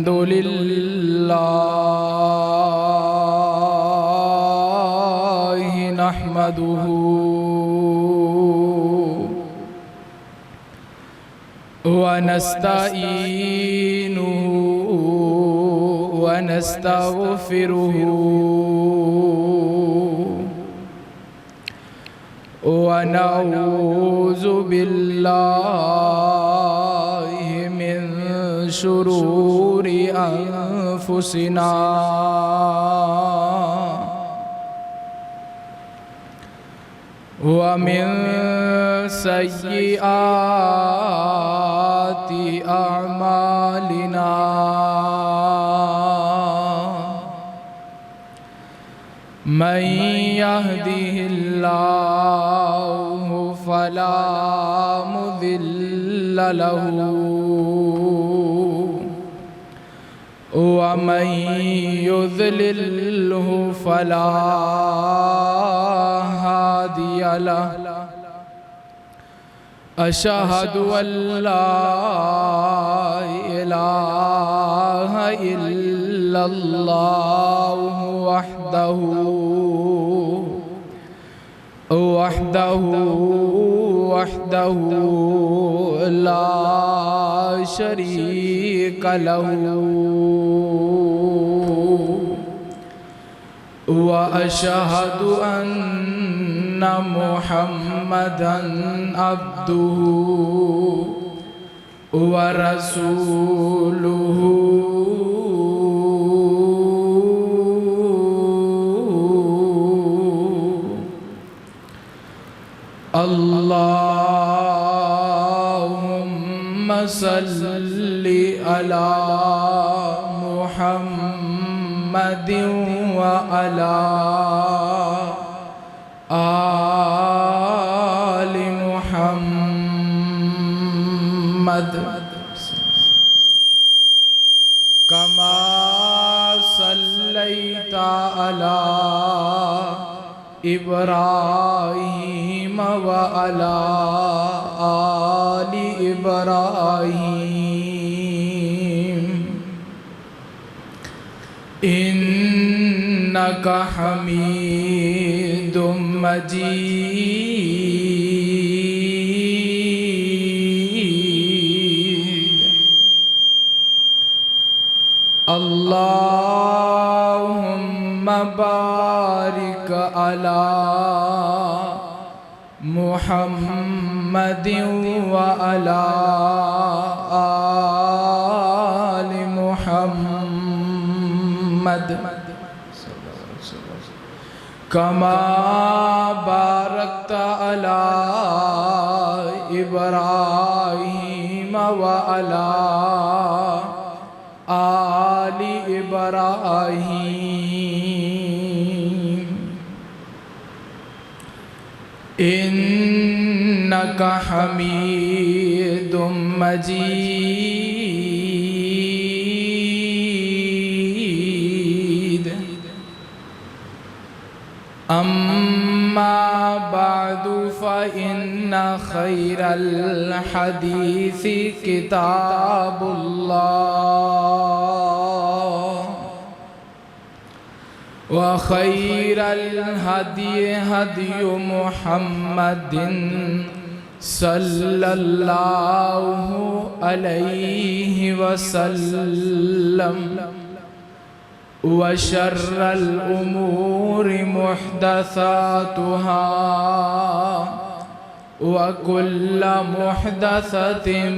अल्हम्दुलिल्लाहि नहमदुहु व नस्तईनुहु व नस्तगफिरुहु व नऊज़ु बिल्लाहि मिन शुरूरि अनफुसिना व मिन सय्यिआति अअमालिना मन यहदिहिल्लाहु फला मुदिल्ल लहु व मन युज़लिल्हु फला हादिय लहु अशहदु अल्ला इलाहा इल्लल्लाहु वहदहु ला शरीक लहु व अशहदु अन्ना मुहम्मदन अब्दुहु व रसूलुहु अल्लाहुम्मा सल्लि अला मुहम्मदिन व अला आलि मुहम्मद कमा सल्लैता अला इब्राहीम व अला आलि इब्राहीम इन्नका हमीदुम मजीद। अल्लाहुम्मा बारिक अला मुहम्मदिन व अला आलि मुहम्मद कमा बारकता अला इब्राहीम व अला आलि इब्राहीम इन्नका हमीदुम मजीद। अम्मा बादु फ़इन्ना खैरल हदीसी किताबुल्लाह व खैरल हदी हदी मुहम्मदिन सल्लल्लाहु अलैहि वसल्लम व शर्रल उमूरि मुहदसातुहा व कुल्ल मुहदसतिन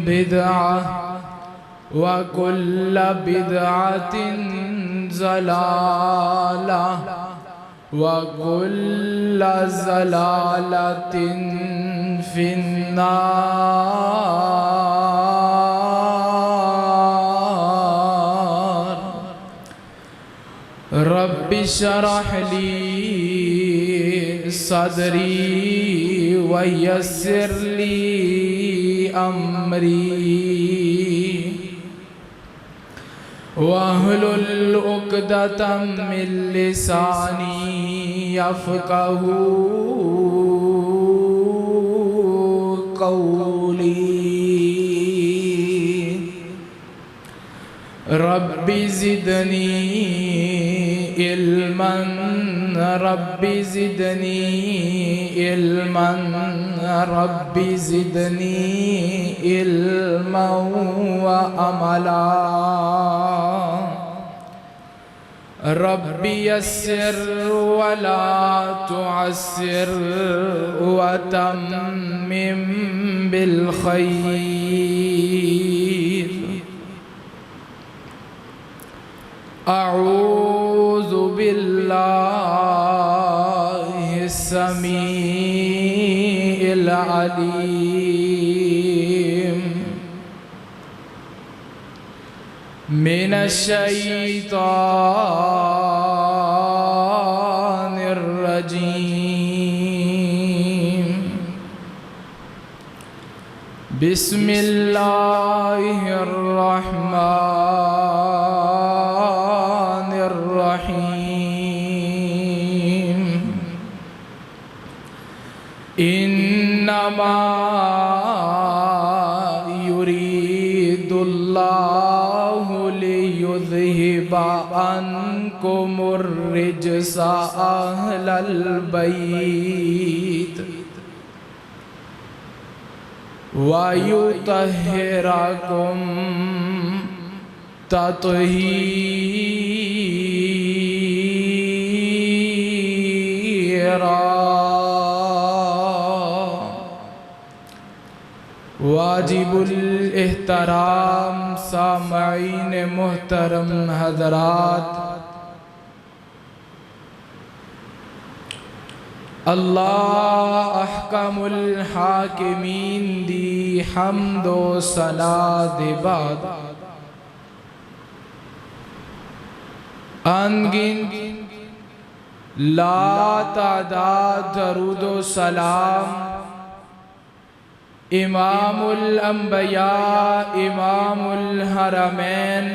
बिदअह व कुल्ल बिदअतिन ज़लालह व कुल्ल ज़लालतिन फिन्नार। रब्बि शरह ली सदरी व यस्सिर ली अमरी वहलुल उक़दतम मिन लिसानी यफ़क़हू कौली। रब्बी ज़िदनी इल्मन, रब्बी ज़िदनी इल्मन, रब्बी ज़िदनी इल्मन व अमला। रब्बी यस्सिर वला तुअस्सिर व तम्मिम बिल खैर। अऊज़ु बिल्लाहि समीइल अलीम मिनश्शैतानिर रजीम। बिस्मिल्लाहिर रहमानिर रहीम। इन्नमा युरीदुल्लाहु लियुज़हिबा अन्कुमुर रिज्सा अह्लल बैत व युतहिरकुम तत्हीरा। वाजिबुल एहतराम सामईन मुहतरम हज़रात, अल्लाह अहकमुल हाकिमीन दी हम्दो सना दे बाद अनगिन ला तादाद दरूदो सलाम इमामुल अंबिया इमामुल हरमैन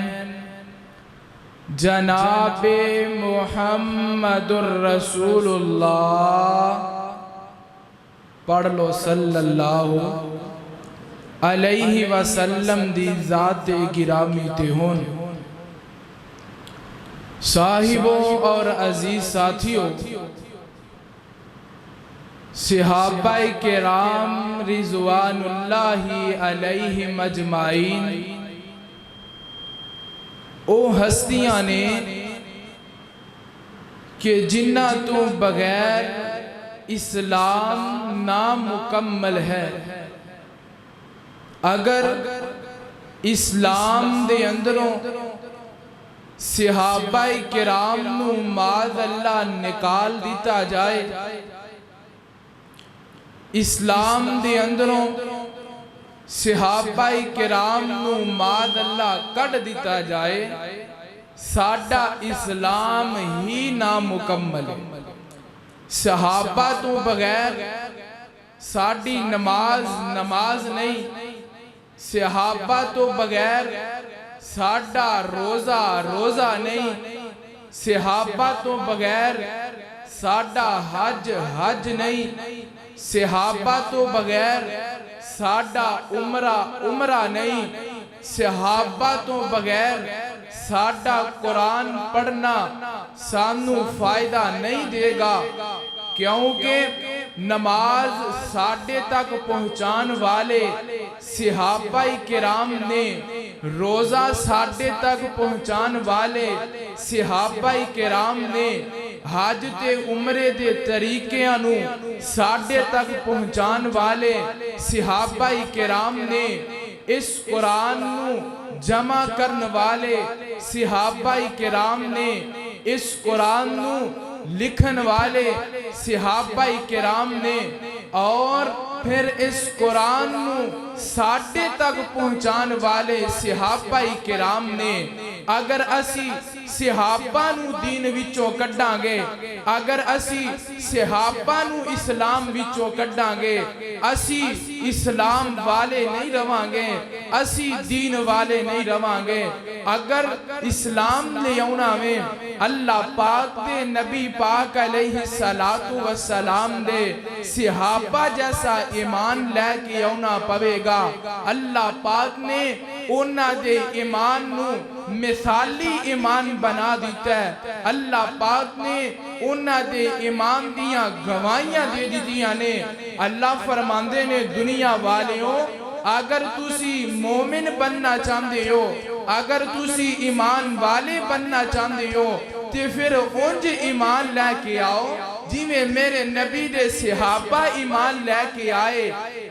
जनाबे मुहम्मदुर रसूलुल्लाह, पढ़ लो सल्लल्लाहु अलैहि वसल्लम दी ज़ाते गिरामी ते होन। साहिबों और अजीज साथियों, सहाबाए किराम रिज़वानुल्लाहि अलैहिम अजमाइन, ओ हस्तियां ने कि जिन्ना तो बगैर इस्लाम नामुकम्मल है। अगर इस्लाम दे अंदरों सहाबाए किराम नू माज़अल्लाह निकाल दिता जाए, इस्लाम दे अंदरों सहाबाए किराम नू माज़अल्लाह कढ़ दिता जाए, साडा इस्लाम ही नामुकम्मल है। सहाबा तो बगैर साडी नमाज नमाज नहीं, सहाबा तो बगैर साडा रोज़ा रोज़ा नहीं, सहाबा तो बगैर साडा हज हज नहीं, सहाबा तो बगैर साडा उमरा उमरा नहीं, सहाबा तो बगैर साडा कुरान पढ़ना सानू फायदा नहीं देगा। क्योंकि नमाज साडे तक पहुँचान वाले सहाबाए किराम ने, रोज़ा साडे तक पहुँचान वाले सहाबाए किराम ने, हज ते उमरे दे तरीक़िਆਂ नू साडे तक पहुँचान वाले सहाबाए किराम ने, इस कुरान नू जमा करने वाले सहाबाए किराम ने, इस कुरान नू लिखन वाले सहाबाए किराम ने, और फिर इस कुरान नू साडे तक पहुँचान वाले सहाबाए किराम ने। अगर असी सहाबा नू दीन विचों कड्डांगे, अगर असी सहाबा नू इस्लाम विचों कड्डांगे, असी इस्लाम वाले नहीं रवांगे, असी दीन वाले नहीं रवांगे। अगर इस्लाम ले आउणा वे अल्लाह पाक दे नबी पाक अलैहि सलातु व सलाम दे सहाबा जैसा ईमान लेके आउणा पवेगा। अल्लाह पाक ने उन्हां दे ईमान नू मिसाली ईमान बना दिता है। अल्लाह पाक ने उन्हां दे ईमान दियां गवाहियां दे दित्तियां ने। अल्लाह फरमांदे ने दुनिया वालियों अगर तुसी मोमिन बनना चाहते हो, अगर तुसी ईमान वाले बनना चाहते हो तो फिर उंज ईमान लैके आओ जिवें मेरे नबी दे सहाबा ईमान लैके आए,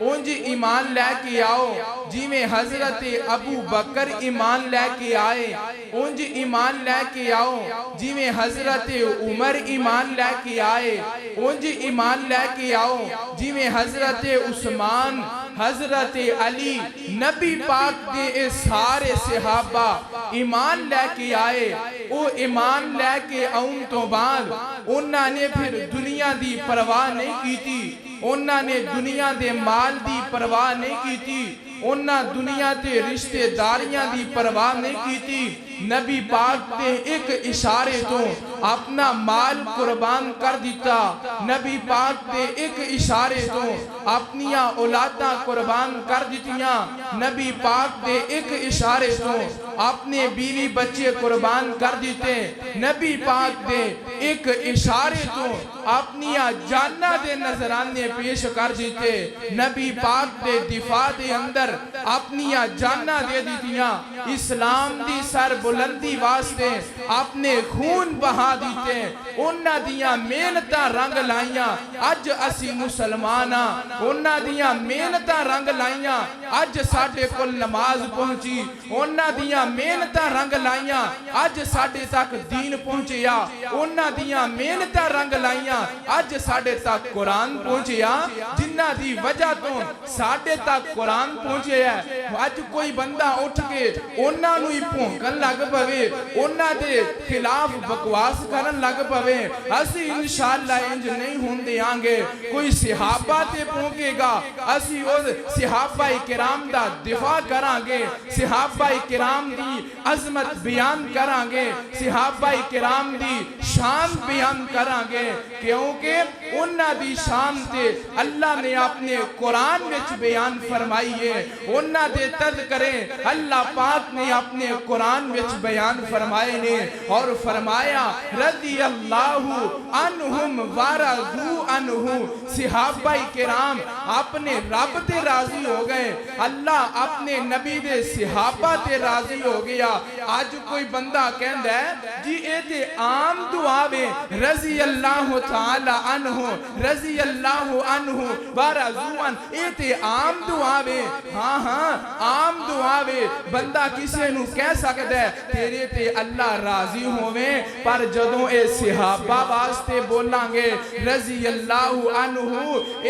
उंज ईमान लैके आओ जिवें हजरत अबू बकर ईमान लैके आए, उंज ईमान लैके आओ जिवें हजरत उमर ईमान लैके आए, उंज ईमान लैके आओ जिवें हजरत उस्मान, हजरत अली, नबी पाक के सारे सहाबा ईमान लैके आए। वो ईमान लैके आउन तो बाद उन्होंने फिर दुनिया की परवाह नहीं की थी, उन्होंने दुनिया के माल की परवाह नहीं की थी, उन्होंने दुनिया के रिश्तेदारियां की परवाह नहीं की थी। नबी पाक ने एक इशारे तो अपना माल कुर्बान कर दिता, नबी पाक ने एक इशारे तो अपनिया औलादा कुर्बान कर दितियां, नबी पाक ने एक इशारे तो अपने बीवी बच्चे कुर्बान कर दिते, नबी पाक ने एक इशारे तो अपनिया जाना दे नजराने पेश कर दिते, नबी पाक ने दिफा दे अंदर अपनिया जाना दे दितियां, इस्लाम दी सर बुलंदी वास्ते अपने खून बहा दिते, उन्हां दियां मेहनतां रंग लाइयां अज असी मुसलमान हां, उन्हां दियां मेहनतां रंग लाइयां अज साडे कोल नमाज पहुंची, उन्हां दियां मेहनतां रंग लाइयां अज साडे तक दीन पहुंचिया, उन्हां दियां मेहनतां रंग लाइयां अज साडे तक कुरान पहुंचिया, जिन्हां दी वजह तो साडे तक कुरान पहुंचे है। अज कोई बंदा उठ के उन्हां नूं ही भौंकण लग पवे, उन्हां दे खिलाफ बकवास करन लग पवे, असी इंशाअल्लाह इंज नहीं होन देंगे। कोई सहाबा ते भौंकेगा, असी उस सहाबा किराम दा दिफा करांगे, सहाबा किराम दी अजमत बयान करांगे, सहाबा किराम दी शान बयान करांगे, क्योंकि उन्हां दी शान ते अल्लाह ने अपने कुरान विच बयान फरमाई है, उन्हां दे तज़किरे अल्लाह पाक ने अपने कुरान विच बयान फरमाए ने और फरमाया रज़ी अल्लाहु अन्हुम वरज़ू अन्हु, सहाबा किराम अपने रब ते राजी हो गए, अल्लाह अपने नबी दे सहाबा ते राजी हो गया। आज कोई बंदा कहंदा है जी ए ते आम दुआ वे रज़ी अल्लाहु तआला अन्हु, रज़ी अल्लाहु अन्हु वरज़ू अन, ए ते आम दुआ वे, हाँ हाँ आम दुआ वे, बंदा किसी नू कह सकता है तेरे ते अल्लाह राजी होवे, पर जदों ए सहाबा वास्ते बोलांगे रज़ी अल्लाहु अन्हु,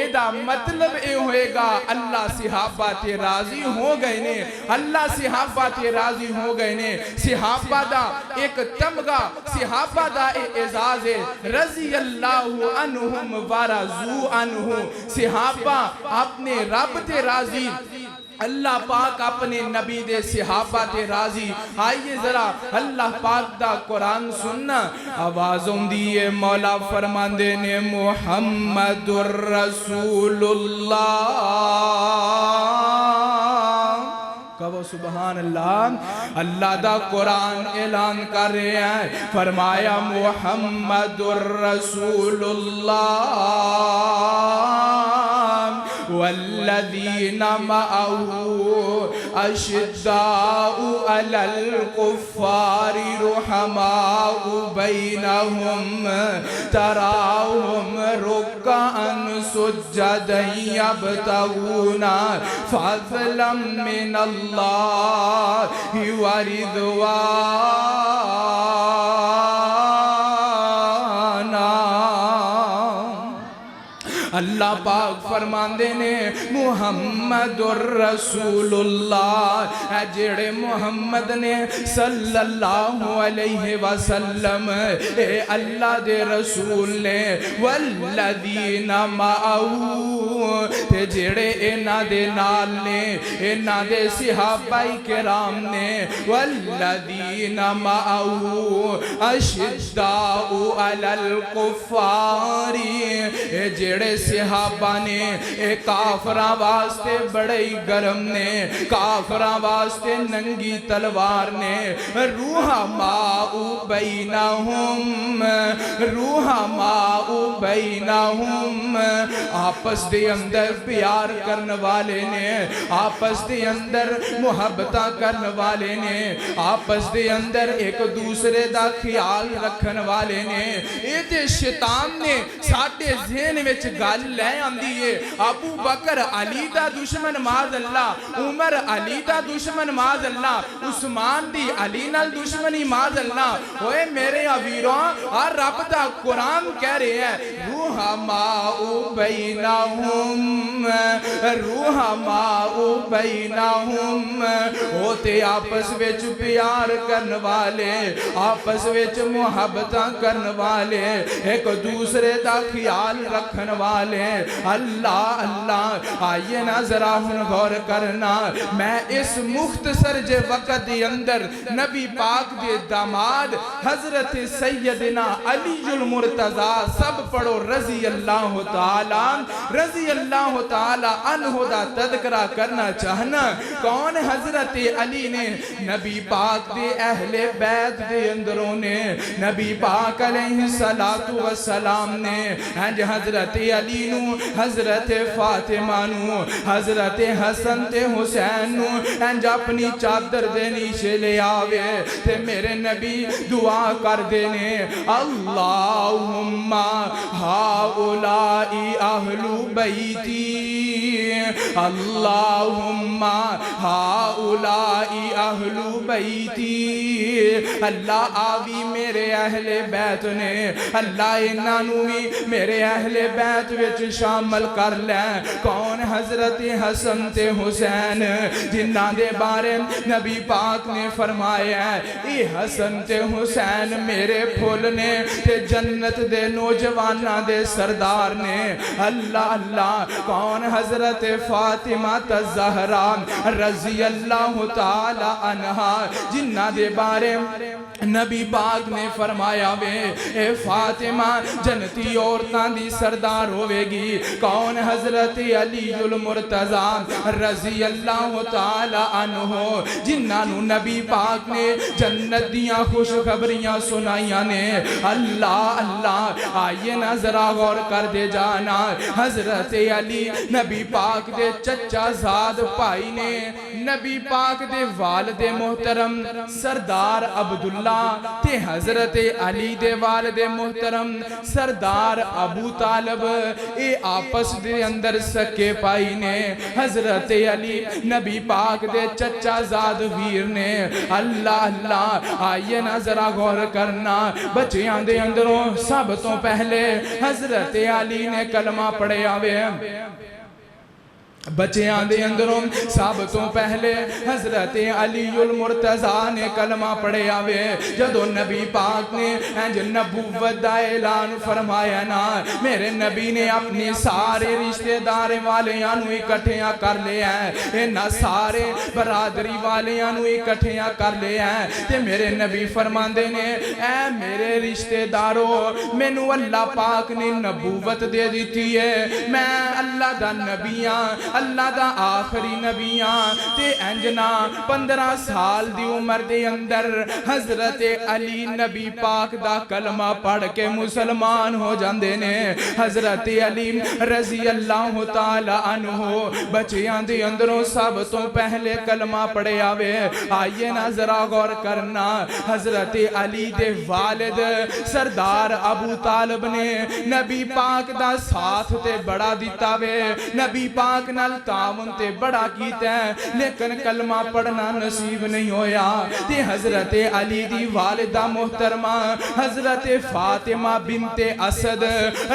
एदा मतलब ए होएगा अल्लाह सहाबा ते राजी हो गए ने, अल्लाह सहाबा ते राजी हो गए ने। सहाबा दा एक तमगा, सहाबा दा एजाज है रज़ी अल्लाहु अन्हुम वरज़ू अन्हु, सहाबा अपने रब ते राजी, अल्लाह पाक अपने नबी दे सहाबा ते राजी। आइए जरा अल्लाह पाक दा कुरान सुनना, आवाज आउंदी है मौला फरमांदे ने मुहम्मदुर रसूलुल्लाह, कहो सुबहान अल्लाह। अल्लाह दा कुरान ऐलान कर रहे हैं, फरमाया मुहम्मदुर रसूलुल्लाह वल्लज़ीना मअहू अशिद्दाउ अलल कुफ्फारि रुहमाउ बैनहुम तराहुम रुक्अन सुज्जदन यब्तगूना फज़लन मिनल्लाहि व रिज़वाना। अल्लाह पाक फरमांदे ने मुहम्मदुर रसूलुल्लाह, जेड़े मुहम्मद ने सल्लल्लाहु अलैहि वसल्लम ए अल्लाह दे रसूल ने, वल्लज़ीना मअहू ते जेड़े इन्हां दे नाल ने इन्हां दे सहाबाई किराम ने वल्लदीना माअहू अशिद्दाउ अलल कुफ्फारी ए जेड़े सहाबा ने ए काफरां वास्ते बड़े ही गर्म ने काफरां वास्ते नंगी तलवार ने रूहमाउ बैनहुम रूहमाउ बैनहुम आपस दे अंदर प्यार करने वाले ने आपस दे अंदर मुहब्बतां करने वाले ने आपस दे अंदर एक दूसरे दा ख्याल रखने वाले ने ये ते शैतान ने साडे ज़हन विच गल लै आंदी है अबू बकर अली दा दुश्मन माज़ अल्लाह उमर अली दा दुश्मन माज़ अल्लाह उस्मान दी अली नाल दुश्मनी माज़ अल्लाह ओए मेरे अवीरों आ रब दा कुरान कह रहे हैं रूहमाउ बैनहुम रूहमाउ बैनहुम ओ ते आपस विच प्यार करने वाले आपस विच मुहब्बतां करने वाले एक दूसरे दा ख्याल रखने वाले अल्लाह अल्लाह आइए ना जरा हुन गौर करना मैं इस मुख्तसर जे वक्त दे अंदर नबी पाक दे दामाद हजरत सैयदना अलीजुल मुर्तजा सब पढ़ो रजी अल्लाह ताला अन्हु दा तज़किरा करना चाहना कौन हजरत अली ने नबी पाक दे अहले बैत दे अंदरों ने नबी पाक अलैहिस्सलातु वस्सलाम ने हज हजरत अली नू हजरत फातिमा नू हजरत हसन ते हुसैन नू इंज अपनी चादर दे नीचे ले आवे ते मेरे नबी दुआ कर देने अल्लाहुम्मा हाउलाई अहलु बैती अल्लाहुम्मा हाउलाई अहलु बैती अल्लाह आवी मेरे अहले बैत ने अल्लाह इन्हां नू भी मेरे अहले बैत विच शामिल कर लै कौन हजरत हसन ते हुसैन जिन्हां दे बारे नबी पाक ने फरमाया ये हसन ते हुसैन मेरे फुल ने ते जन्नत दे नौजवानां दे सरदार ने अल्लाह अल्लाह कौन हजरत फातिमा ज़हरा रज़ी अल्लाह ताला अन्हा जिन्हां दे बारे नबी पाक ने फरमाया वे ए फातिमा जन्नती औरतां दी सरदार होवेगी कौन हजरत अलीजुल मुर्तजा रज़ी अल्लाह ताला अन्हु जिन्हां नू नबी पाक ने जन्नत दियां खुशखबरियां सुनाइयां ने अल्लाह अल्लाह आइए ना जरा गौर कर दे जाना हजरत अली नबी पाक दे चचा ज़ाद भाई ने नबी पाक दे वालिद मोहतरम सरदार अब्दुल्ला ते हजरत अली दे वालिद मोहतरम सरदार अबू तालब ए आपस दे अंदर सके भाई ने हजरत अली नबी पाक दे चचा ज़ाद वीर ने अल्लाह अल्लाह आइए ना जरा गौर करना बच्चियां दे अंदरों सब तो पहले हजरत अली ने कलमा पढ़िया वे बच्चियां दे अंदरों सब तो पहले हजरत अलीउल मुर्तजा ने कलमा पढ़िया वे जदों नबी पाक ने इंज नबूवत दा ऐलान फरमाया ना मेरे नबी ने अपने सारे रिश्तेदार वालियां नू इकट्ठिया कर लिया इन्हां सारे बरादरी वालियां नू इकट्ठिया कर लिया ते मेरे नबी फरमांदे ने ऐ मेरे रिश्तेदारों मैनू अल्लाह पाक ने नबूवत दे दी है मैं अल्लाह दा नबी हां अल्लाह दा आखिरी नबिया ते इंजना 15 साल दी उम्र दे अंदर हजरत अली नबी पाक दा कलमा पढ़ के मुसलमान हो जांदे ने हजरत अली रजी अल्लाह ताला अन्हु बच्चियां दे अंदरों सब तो पहले कलमा पढ़िया वे आइए ना जरा गौर करना हजरत अली दे वालिद सरदार अबू तालिब ने नबी पाक दा साथ ते बड़ा दिता वे नबी पाक नाल तावन ते बड़ा कीता लेकिन कलमा पढ़ना नसीब नहीं होया। ते हजरत अली दी वालिदा मोहतरमा हजरत फातिमा बिनते असद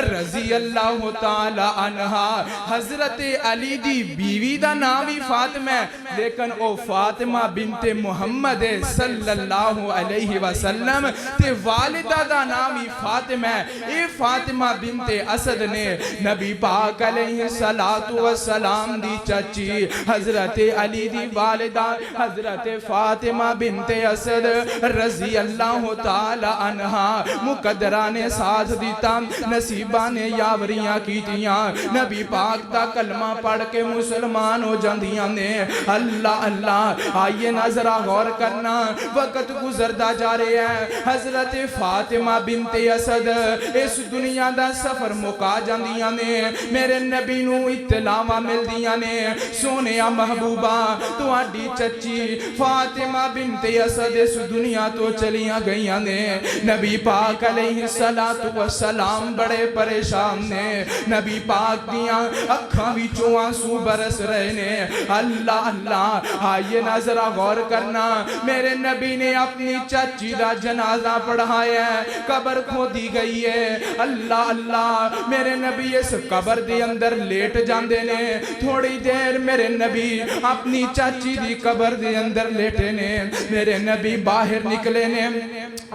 रजी अल्लाह ताला अनहा, हजरत अली दी बीवी दा नाम भी फातिमा है लेकिन ओ फातिमा बिनते मुहम्मद सल्लल्लाहु अलैहि वसल्लम ते वालिदा दा नाम ही फातिमा है। ये फातिमा बिनते असद ने नबी पाक अलैहि सलातु व सलाम दी चाची हजरत अली दी वालिदा हजरत फातिमा बिनते असद रजी अल्लाह ताला अनहा मुकद्दरा ने साथ दिता, नसीबा ने यावरियां कीतियां, नबी पाक दा कलमा पढ़ के मुसलमान हो जांदियां ने। अल्लाह अल्लाह, आइए ना जरा गौर करना, वक्त गुजरदा जा रहा है। हजरत फातिमा बिनते असद इस दुनिया दा सफर मुका जांदियां ने, मेरे नबी नू इत्तलावां मिलदियां ने, सोने महबूबा तुहाडी चची फातिमा बिनते असद इस दुनिया तो चलियां गईयां ने। नबी पाक अलैहि सलातु व सलाम बड़े परेशान ने, नबी पाक दियां अखां विचों आंसू बरस रहे ने। अल्लाह अल्लाह, आइए ना जरा गौर करना, मेरे नबी ने अपनी चाची का जनाजा पढ़ाया, कब्र खोदी गई है। अल्लाह अल्लाह, मेरे नबी इस कब्र के अंदर लेट जाते ने, थोड़ी देर मेरे नबी अपनी चाची की कब्र के अंदर लेटे ने, मेरे नबी बाहर निकले ने,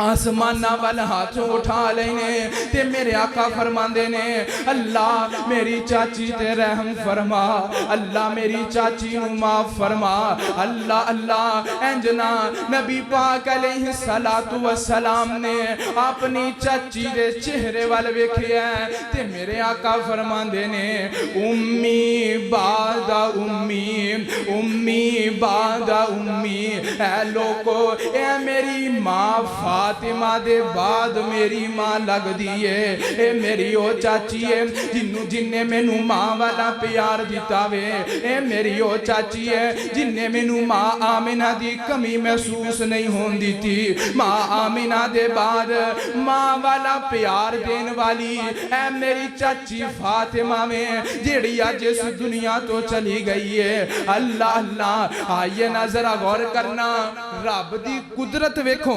आसमाना वाल हाथ उठा लेने ते मेरे आका फरमांदे ने अल्लाह मेरी चाची ते रहम फरमा, अल्लाह मेरी चाची नू माफ फरमा। अल्लाह अल्लाह, इंजना नबी पाक अलैहि सलातु व सलाम ने अपनी चाची दे चेहरे वाल वेखिया ते मेरे आका फरमांदे ने उम्मी बादा उम्मी, उम्मी बादा उम्मी। ऐ लोको, ऐ मेरी माँ फातिमा दे बाद मेरी मां लगदी है, ए मेरी ओ चाची है जिन्नू जिन्ने मैनू मां वाला प्यार दिता वे, ए मेरी ओ चाची है जिन्ने मैनू मां आमिना दी कमी महसूस नहीं होन दी। मां आमिना दे बाद मां वाला प्यार देन वाली ए मेरी चाची फातिमा में जेड़ी अज इस दुनिया तो चली गई है। अल्लाह अल्लाह, आइए ना जरा गौर करना, रब दी कुदरत वेखो।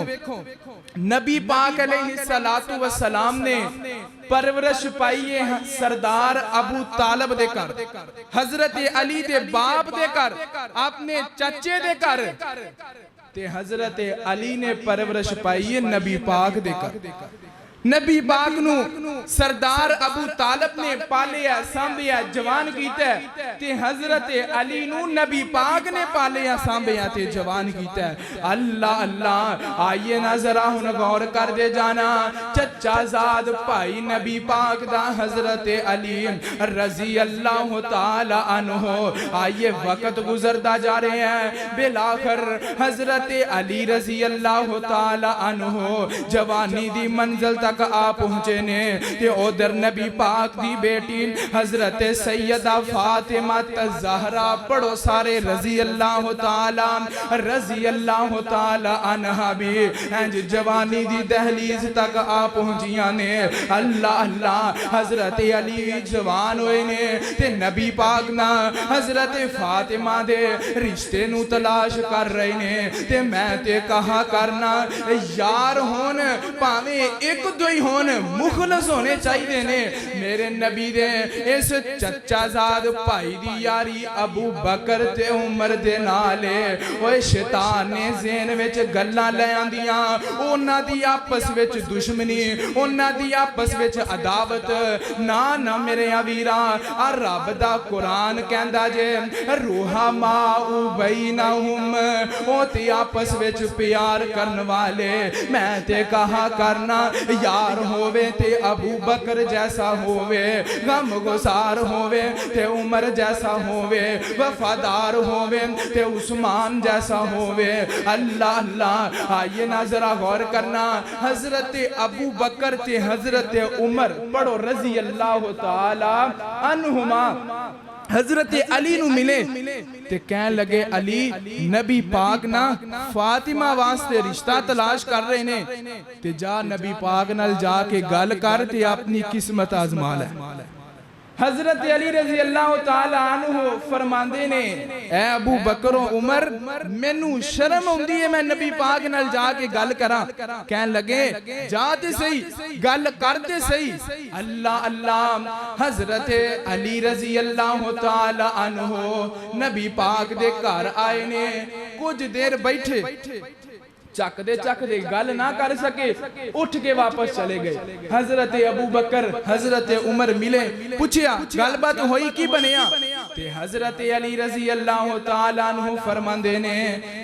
नबी पाक अलैहिस्सलातु वस्सलाम ने परवरिश पाई है सरदार अबू तालब दे घर, हजरत अली दे बाप दे घर, अपने चाचे दे घर, ते हजरत अली ने परवरिश पाई है नबी पाक दे घर। नबी पाक नू सरदार अबू तालब ने पालिया सांभिया जवान कीता, ते हजरत अली नू नबी पाक ने पालिया सांभिया ते जवान कीता। अल्लाह अल्लाह, आइए ना जरा हुन गौर कर दे जाना, चचा जाद भाई नबी पाक दा हजरत अली रजी अल्लाह ताला अन्हो। आइए वक्त गुजरता जा रहे हैं, बिलाखिर हजरत अली रजी अल्लाह ताला अन्हो जवानी दी मंजिल तक आ पहुंचे ने, ते उधर नबी पाक दी बेटी हजरत सैयदा फातिमा ज़हरा पढ़ो सारे रजी अल्लाह ताला अन्हा भी इंज जवानी दी दहलीज तक आ पहुंचियां ने। अल्लाह अल्लाह, हजरत अली जवान होए ने ते नबी पाक ना हजरत फातिमा दे रिश्ते नू तलाश कर रहे ने, ते मैं ते कहा करना यार होन भावे एक दो ही होन, मुखलस होने चाहिए ने। मेरे नबी दे इस चचाजाद भाई दी यारी अबू बकर ते उमर दे नाल ओए शैतान ने ज़हन विच गल्लां ले आंदियां, उन्हां दी आपस विच दुश्मनी, उन्हां दी आपस विच अदावत। ना ना मेरे वीरा, आ रब दा कुरान कहंदा जे रूहा माउ बैनहुम, ओ ते आपस विच प्यार करन वाले। मैं ते कहा करना यार होवे ते अबू बकर जैसा होवे, गम गुसार होवे ते उमर जैसा होवे, वफादार होवे ते उस्मान जैसा होवे। अल्लाह अल्लाह, आइए ना जरा गौर करना, हजरत अबू बकर ते हजरत उमर पढ़ो रजी अल्लाह ताला अन्हुमा हजरत अली नू मिले ते कह लगे अली नबी पाक ना फातिमा वास्ते रिश्ता तलाश कर रहे ने, ते जा नबी पाक नाल जाके गल कर ते अपनी किस्मत आजमा ले। हजरत अली रजी अल्लाह तआला अन्हु फरमांदे ने, ऐ अबू बकर उमर मैनू शर्म आउंदी है मैं नबी पाक नाल जाके गल करा। कहन लगे जा ते सही, गल कर ते सही। अल्लाह अल्लाह हजरत अली रजी अल्लाह तआला अन्हु नबी पाक दे घर आए ने। कुछ देर बैठे, चकदे गल ना कर सके, उठ के वापस चले गए। हजरत अबू बकर हजरत उमर मिले, पूछया गलबात होई की बनया? ते हजरत अली रजी अल्लाह तआला अन्हु फरमांदे ने,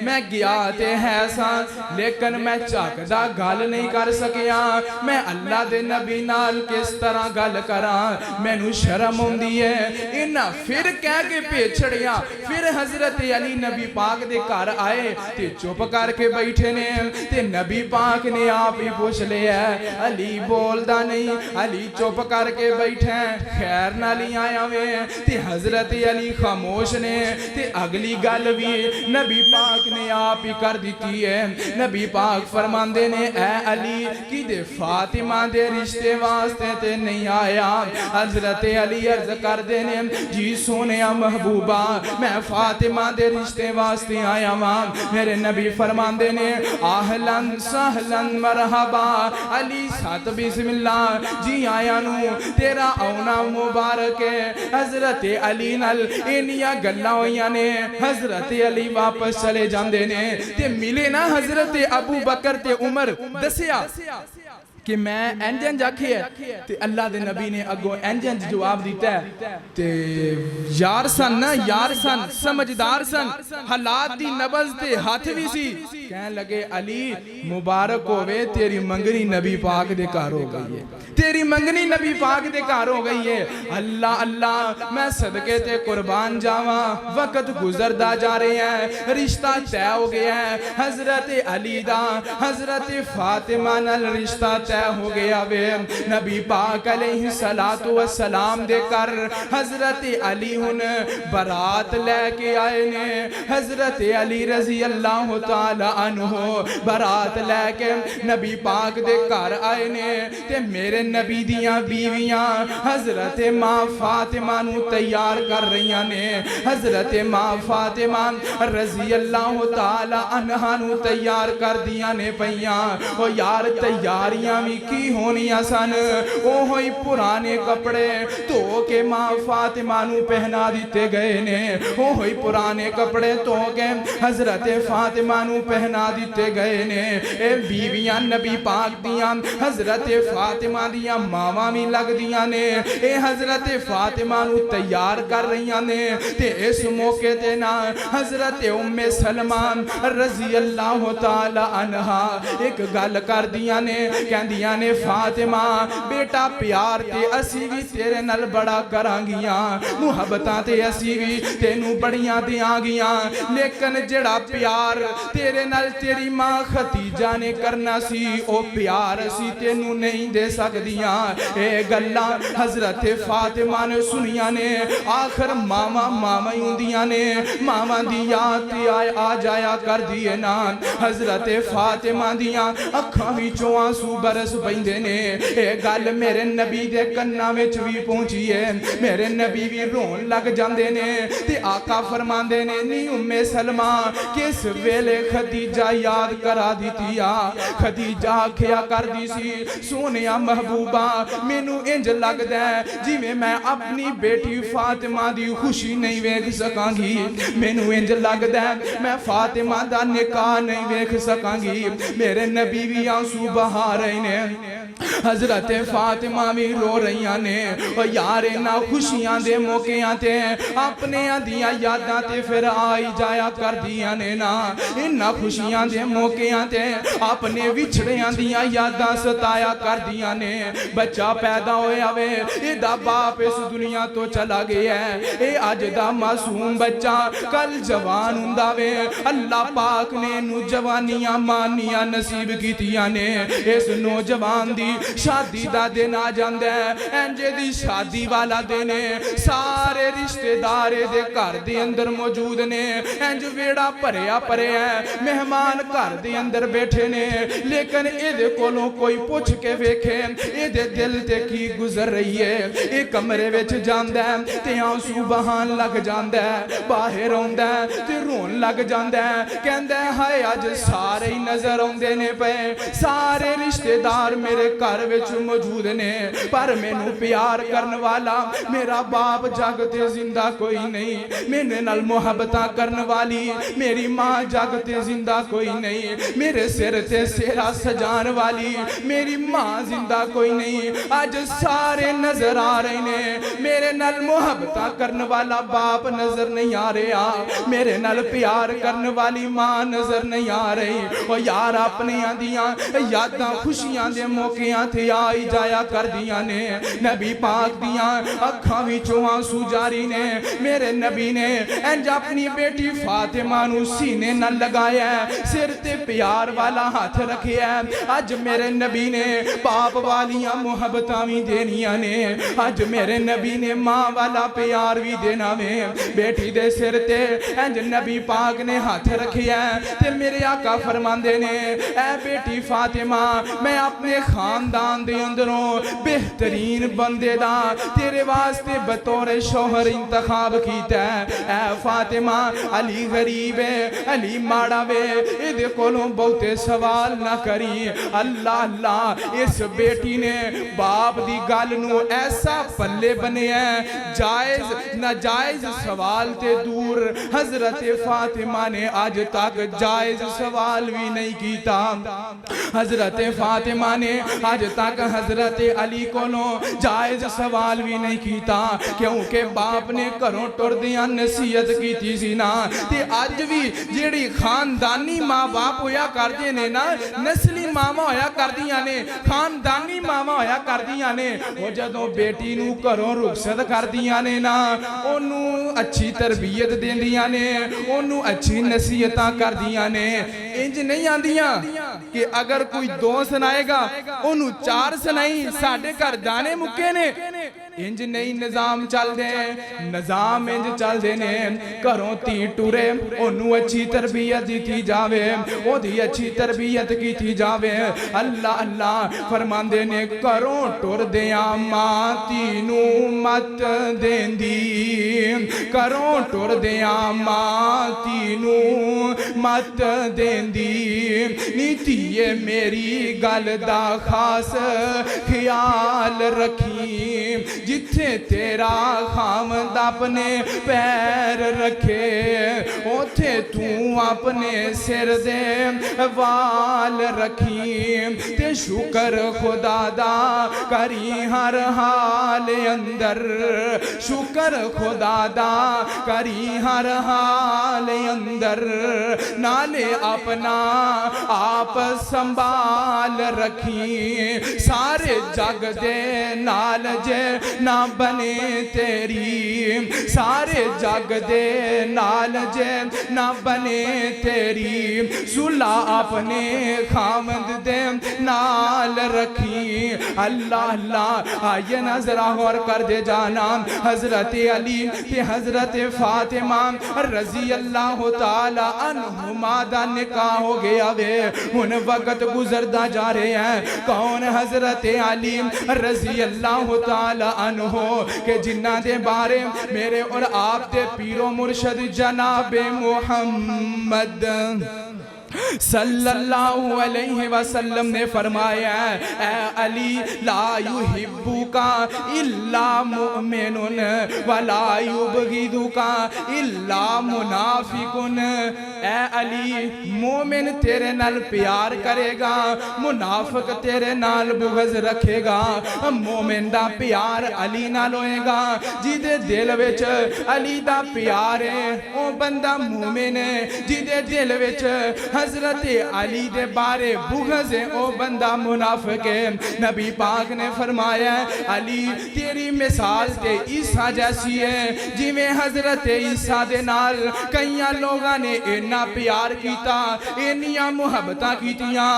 मैं गया ते है सा लेकिन मैं झकदा गल नहीं कर सकिया। मैं अल्लाह दे नबी नाल किस तरह गल करा, मैनू शर्म आउंदी है। इन्हां फिर कह के भेज छड़िया। फिर हजरत अली नबी पाक दे घर आए ते चुप करके बैठे ने। ते नबी पाक ने आप ही पूछ लिया, अली बोलदा नहीं, अली चुप करके बैठे, खैर नाल ही आया वे। ते हजरत अली खामोश ने। ते अगली गल भी नबी पाक ने आप ही कर दी है। नबी पाक फरमांदे ने, ऐ अली कि दे फातिमा दे रिश्ते वास्ते ते नहीं आया? हजरत अली अर्ज करदे ने, जी सोने महबूबा मैं फातिमा दे रिश्ते वास्ते आया वां। मेरे नबी फरमांदे ने, आहलन सहलन मरहबा अली सत बिस्मिल्लाह, जी आया नू तेरा आउना मुबारक है। हजरत अली नाल इनियां गल्लां होईयां ने। हजरत अली वापस चले जांदे ने ते मिले ना हजरत अबू बकर ते उमर। दसिया कि मैं इंज इंज आखी है। ते अल्लाह दे नबी ने अगों इंज इंज जवाब दिता है। ते यार सन ना, यार सन, समझदार सन, हालात दी नबज ते हाथ भी सी। कहन लगे अली मुबारक होवे तेरी मंगनी नबी पाक दे घर हो गई है, तेरी मंगनी नबी पाक दे घर हो गई है। अल्लाह अल्लाह मैं सदके ते कुर्बान जावा। वक्त गुजरदा जा रहे हैं, रिश्ता तय हो गया है। हजरत अली दा हजरत फातिमा नाल रिश्ता तय हो गया वे। नबी पाक अलैहि सलातु व सलाम दे कर हजरत अली हुन बारात लेके आए ने। हजरत अली रजी अल्लाह तआला अन्हु बारात लेके नबी पाक दे घर आए ने। ते मेरे नबी दियां बीवियां हजरत मां फातिमा नू तैयार कर रही ने। हजरत मां फातिमा रजी अल्लाह तआला अन्हा नू तैयार कर दियां ने पईयां। ओ यार तैयारियां भी की होनियां सन, ओहो ही पुराने कपड़े धो के मां फातिमा नू पहना दिते गए ने। ओहो ही पुराने कपड़े धो के हजरत फातिमा नू पहना दिते गए ने। ए बीवियां नबी पाक दियां हजरत फातिमा दियां मावां भी लगदियां ने। ए हजरत फातिमा नू तैयार कर रही ने। ते इस मौके ते ना हजरत उम्मे सलमा रजी अल्लाह तआला अन्हा एक गल कर दियां ने। कहंदियां ने, फातिमा बेटा प्यार ते असी भी तेरे नाल बड़ा करांगियां, मुहब्बतां ते असी भी तेनू बड़ियां दियांगियां, लेकिन जेड़ा प्यार तेरे नाल तेरी मां खतीजा ने करना सी ओ प्यार असी तेनू नहीं दे सकदियां। ए गल्लां हजरत फातिमा ने सुनियां ने। आखिर मावा मावा ही हुंदियां ने, मावा दी याद ते आ जाया कर दिए ना। हजरत फातिमा दियां अखां विचों आंसू बरस पैंदे ने। ए गल मेरे नबी दे कन्नां विच भी पहुंची है। मेरे नबी भी रोन लग जांदे ने। ते आका फरमांदे ने, नी उम्मे सलमा किस वेले खदीजा याद करा दिती आ। खदीजा आखिया करदी सी, सोनिया महबूबा मैनू इंज लगदा है जिवें मैं अपनी बेटी फातिमा दी खुशी नहीं वेख सकांगी। मैनू इंज लगदा है मैं फातिमा दा निकाह नहीं वेख सकांगी। मेरे नबी भी आंसू बहा रहे ने। हजरत फातिमा भी रो रही ने। ओ यार इन्हां खुशियां दे मौकियां ते अपने दियां यादां ते फिर आई जाया कर दियां ने ना। इन्हां खुशियां दे मौकियां ते अपने विछड़ियां दियां यादां सताया कर दियां ने। बच्चा पैदा होया वे, एदा बाप इस दुनिया तो चला गया है। ए अज दा मासूम बच्चा कल जवान हुंदा वे। अल्लाह पाक ने इनू जवानियां मानियां नसीब कीतियां ने। इस नौजवान दी शादी दा दिन आ जांदा है। इंजे दी शादी वाला दिन है, सारे रिश्तेदार दे घर दे अंदर मौजूद ने। इंज वेड़ा भरिया भरिया है, मेहमान घर दे अंदर बैठे ने, लेकिन इहदे कोलों कोई पुछ के वेखे इहदे दिल ते की गुजर रही है। ये कमरे विच जांदा है ते आंसू बहान लग जांदा है, बाहर आउंदा है ते रोन लग जांदा है, कहंदा है हाय अज सारे ही नजर आउंदे ने पे, सारे रिश्तेदार मेरे घर विच मौजूद ने, पर मैनू प्यार करन वाला मेरा बाप जग ते जिंदा कोई नहीं, मेरे नाल मुहब्बतां करन वाली मेरी मां जग ते जिंदा कोई नहीं, मेरे सिर ते सेहरा सजान वाली मेरी मां जिंदा कोई नहीं। अज सारे नजर आ रहे ने, मेरे नाल मुहब्बतां करन वाला बाप नजर नहीं आ रहा, मेरे नाल प्यार करन वाली मां नजर नहीं आ रही। ओ यार अपने दियां यादां खुशियां दे मौकियां ते आई जाया कर दियां ने, नबी पाक दियां अखां विचों आंसू जारी ने। मेरे नबी ने इंज अपनी बेटी फातिमा नू सीने नाल लगाया, सिर ते प्यार वाला हाथ रखिया। अज मेरे नबी ने बाप वालियां मुहब्बतां भी देनियां ने, अज मेरे नबी ने मां वाला प्यार भी देना वे। बेटी दे सिर ते इंज नबी पाक ने हाथ रखिया ते मेरे आका फरमांदे ने, ऐ बेटी फातिमा मैं अपने खानदान दे अंदरों बेहतरीन बंदे दा तेरे वास्ते बतौर शौहर इंतखाब कीता है। ऐ फातिमा अली गरीब है, अली माड़ा वे, इहदे कोलों बहुते सवाल ना करी। अल्लाह अल्लाह इस बेटी ने बाप दी गल नू ऐसा पल्ले बनिया, जायज नाजायज सवाल ते दूर हजरत फातिमा ने आज तक जायज सवाल भी नहीं कीता। हजरत फातिमा ने आज तक हजरत अली कोलों जायज सवाल भी नहीं कीता, क्योंकि बाप ने घरों टुरदियां नसीहत की सी ना। ते अज भी जेड़ी खानदानी माँ बाप होया करदे ने ना, नस्ली मावा होया करदियां ने, खानदानी मावा होया करदियां ने, वो जदों बेटी नू घरों रुखसत करदियां ने ना, ओनू अच्छी तरबियत देंदियां ने, ओनू अच्छी नसीहतां करदियां ने। इंज नहीं आंदियां कि अगर कोई दो सुनाएगा ओनू चार सुनाई, साडे घर दाने मुक्के ने। इंज नहीं निजाम चलदे, निजाम इंज चलदे ने, घरों धी टुरे ओनू अच्छी तरबियत दी जावे, ओदी अच्छी तरबियत की जावे। अल्लाह अल्लाह फरमांदे ने, घरों टुरदियां मां धी नू मत देंदी, घरों टुरदियां मां धी नू मत देंदी, नी धीए मेरी गल दा खास ख्याल रखी, जिथे तेरा खामद अपने पैर रखे, उथे तू अपने सिर दे वाल रखी। ते शुक्र खुदा दा करी हर हाल अंदर, शुक्र खुदा दा करी हर हाल अंदर, नाले अपना आप संभाल रखी। सारे जग दे नाल जे ना बने तेरी, सारे जग दे नाल जे ना बने तेरी, सुला अपने खामद दे नाल रखी। अल्लाह अल्लाह आइए ना जरा गौर कर दे जाना, हजरत अली ते हजरत फातिमा रजी अल्लाह तआला अन्हुमा दा निकाह हो गया वे। हुन वक्त गुजरदा जा रहा है, कौन हजरत अली रजी अल्लाह तआला अन्हो के जिन्ना दे बारे मेरे और आप दे पीरो मुर्शद जनाबे मुहम्मद सल्लल्लाहु अलैहि वसल्लम ने फरमाया, ऐ अली ला युहिब्बुका इल्ला मुमिनुन वला युबगिदुका इल्ला मुनाफिकुन। ऐ अली मोमिन तेरे नाल प्यार करेगा, मुनाफिक तेरे नाल बुग़्ज़ रखेगा। मोमिन दा प्यार अली नाल होएगा, जिदे दिल विच अली दा प्यार है ओ बंदा मोमिन है, जिदे दिल विच हजरत अली दे बारे बुग़्ज़ है ओ बंदा मुनाफिक है। नबी पाक ने फरमाया, अली तेरी मिसाल ते ईसा जैसी है, जिवें हजरत ईसा दे नाल कईयां लोगां ने इन्ना प्यार कीता, इन्नियां मुहब्बतां कीतियां,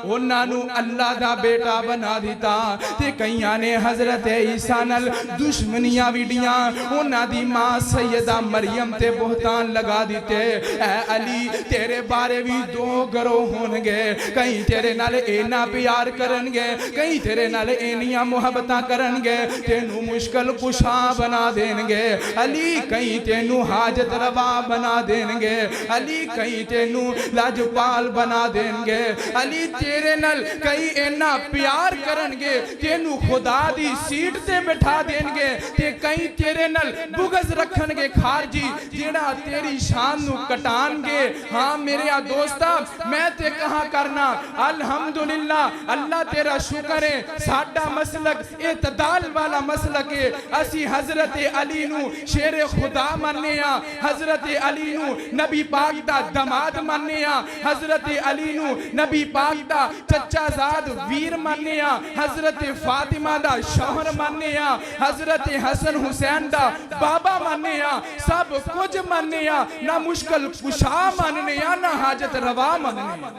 उन्हां नू अल्लाह दा बेटा बना दिता, ते कईयां ने हजरत ईसा नाल दुश्मनियां विडियां, उन्हां दी मां सैयदा मरियम ते बुहतान लगा दिते। ऐ अली तेरे बारे भी दो गरोह होणगे, कई तेरे नाल इन्ना प्यार करनगे, कई तेरे नाल इन्नियां मुहब्बतां करनगे, तेनू मुश्किल कुशा बना देणगे। अली कई तेनू हाजत रवा बना देणगे, अली कई तेनू लाजपाल बना देणगे। अली तेरे नाल कई इन्ना प्यार करनगे, तेनू खुदा दी सीट ते बिठा देणगे, ते कई तेरे नाल बुगज रखनगे खारजी, जेड़ा तेरी शान नू कटानगे। हाँ मेरे दोस्ता, मैं ते कहा करना अल्हम्दुलिल्लाह, अल्लाह तेरा शुक्र है, साडा मसलक इतदाल वाला मसलक है। असी हजरत अली नू शेरे खुदा मानने आ, हजरत अली नू नबी पाक दा दमाद मानने आ, हजरत अली नू नबी पाक दा चचा जाद वीर मानने आ, हजरत फातिमा दा शौहर मानने आ, हजरत हसन हुसैन दा बाबा मानने आ, सब कुछ मानने आ, ना मुश्किल कुशा मानने आ, ना हाजत रवा मानने आ,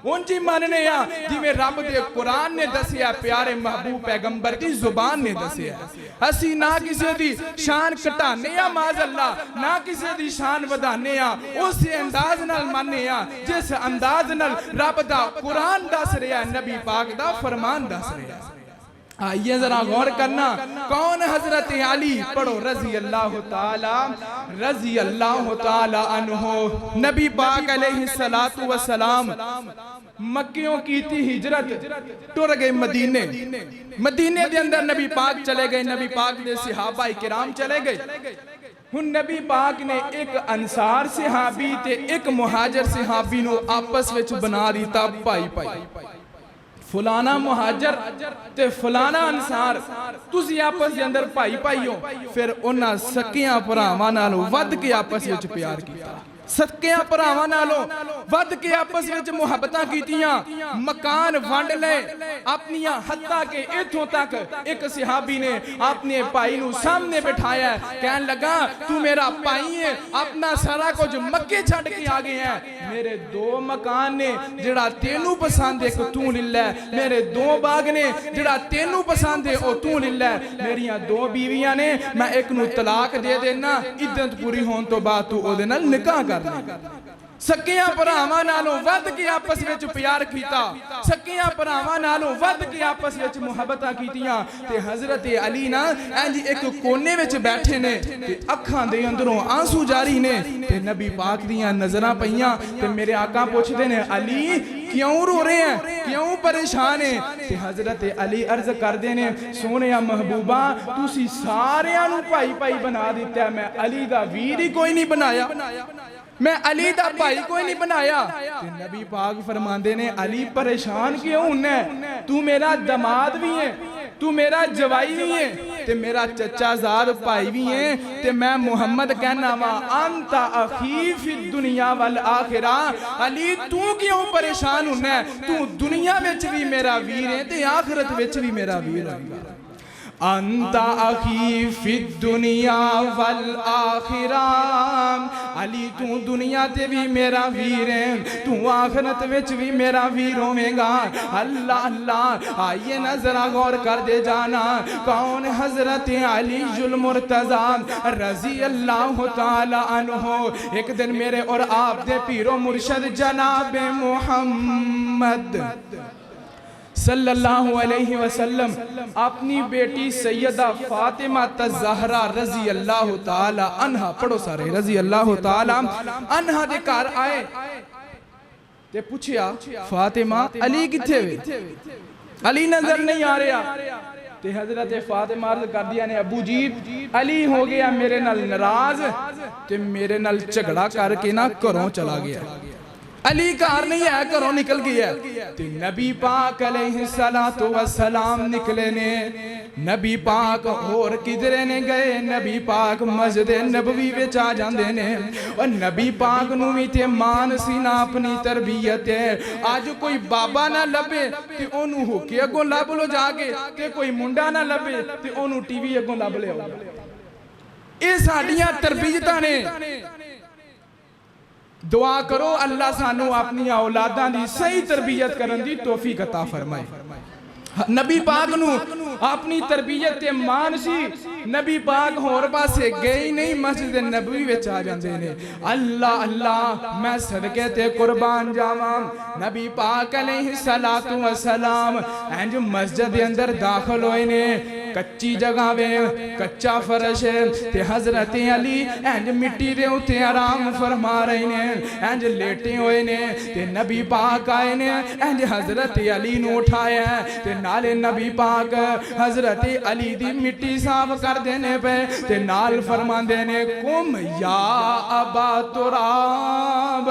उंजी मानने आ जिवें रब दे कुरान ने दसिया, प्यारे महबूब पैगंबर दी जुबान ने दसिया। असी ना किसी दी शान घटाने आ माज़ अल्लाह, ना किसी दी शान वधाने आ, उस अंदाज नाल मानने आ जिस अंदाज नाल रब दा कुरान दस रहा, नबी पाक दा फरमान दस रहा। आइए जरा गौर करना, कौन हजरत अली? पढ़ो रजी अल्लाह ताला अन्हो। नबी पाक अलैहिस्सलातु वस्सलाम मक्कियों की थी हिजरत, टुर गए मदीने, मदीने के अंदर नबी पाक चले गए, नबी पाक दे सहाबा किराम चले गए। हुन नबी पाक ने एक अंसार सहाबी ते एक मुहाजिर सहाबी नू आपस विच बना दिता भाई भाई, फलाना मुहाजर ते फलाना अंसार, तुसी आपस के अंदर भाई भाई हो। फिर उन्हां सकियां भरावां नालों वध के आपस विच प्यार किया, सकियां भरावां नालों वध के आपस विच मुहब्बतां कीतियां, मकान वंड ले अपनियां, हत्ता के इथों तक एक सहाबी ने अपने भाई नू सामने बिठाया, कहन लगा तू मेरा भाई है, अपना सारा कुछ मक्के छड़ के आ गए हैं, मेरे दो मकान ने जेड़ा तेनू पसंद है तू ले लै, मेरे दो बाग ने जेड़ा तेनू पसंद है ओ तू ले लै, मेरियां दो बीवियां ने, मैं एक नू तलाक दे देना, इद्दत पूरी होने तो बाद तू ओदे नाल निकाह कर। सकियां भरावां नालों वध के आपस विच प्यार कीता, सकियां भरावां नालों वध के आपस विच मुहब्बतां कीतियां। ते हजरत अली ना इंज एक कोने विच बैठे ने, ते अखां दे अंदरों आंसू जारी ने, ते नबी पाक दियां नजरां पईयां, ते मेरे आका पुछदे ने अली क्यों रो रहे हैं, क्यों परेशान है? ते हजरत अली अर्ज करदे ने सोने महबूबा तुसी सारियां नू भाई भाई बना दिता, मैं अली दा वीर ही कोई नहीं बनाया, मैं अली दा भाई कोई नहीं बनाया। ते नबी पाक फरमांदे ने अली परेशान क्यों होना है, तू मेरा दमाद भी है, तू मेरा जवाई भी है, ते मेरा चचा ज़ाद भाई भी है, ते मैं मुहम्मद कहना वा अंता अखी फी दुनिया वल आखिरा। अली तू क्यों परेशान होना है, तू दुनिया विच भी मेरा वीर है ते आखिरत विच भी मेरा वीर है। अंता अखी फी दुनिया वल आखिरा, अली तू दुनिया ते भी मेरा वीर है, तू आखिरत विच भी मेरा वीर होवेगा। अल्लाह अल्लाह, आइए ना जरा गौर कर दे जाना, कौन हजरत अली जुल मुर्तजा रजी अल्लाह ताला अन्हो। एक दिन मेरे और आप दे पीरो मुर्शद जनाब मुहम्मद सल्लल्लाहु अलैहि वसल्लम अपनी बेटी सैयदा फातिमा तज़हरा रजी अल्लाह ताला अन्हा, पढ़ो सारे रजी अल्लाह ताला अन्हा दे घर आए ते पूछया फातिमा अली किथे वे, अली नजर नहीं आ रहा। ते हजरत फातिमा अर्ज कर दिया ने अबू जी अली हो गया मेरे नाल नाराज, ते मेरे नाल झगड़ा करके ना घरों चला गया, अली घर नहीं है, घरों निकल गया। ते नबी पाक अलैहिस्सलातु वस्सलाम निकले ने, नबी पाक होर किधरे ने गए, नबी पाक मस्जिद नबवी विच आ जांदे ने। और नबी पाक नू भी ते मान सी ना अपनी तरबियत है, अज कोई बाबा ना लभे ते ओनू हुके अगों लभ लो जाके, ते कोई मुंडा ना लभे ते ओनू टीवी अगों लभ लिया। ये साडियां तरबियतां ने। दुआ करो अल्लाह सानू अपनी औलादां दी सही तरबियत करन दी तौफीक अता फरमाए। नबी पाक नू अपनी तरबियत ते मान सी नबी पाक होर पासे गए ही नहीं, मस्जिद नबवी विच आ जांदे ने। अल्लाह अल्लाह मैं सदके ते कुर्बान जावां। नबी पाक अलैहिस्सलातु वस्सलाम इंज मस्जिद दे अंदर दाखिल होए ने। कच्ची जगह वे, कच्चा फर्श है ते हजरत अली इंज मिट्टी दे उत्ते आराम फरमा रहे ने, इंज लेटे हुए ने। ते नबी पाक आए ने, इंज हजरत अली नू उठाया ते नाले नबी पाक हजरत अली दी मिट्टी साफ कर देने पे ते नाल फरमांदे ने कुम या अबा तुराब,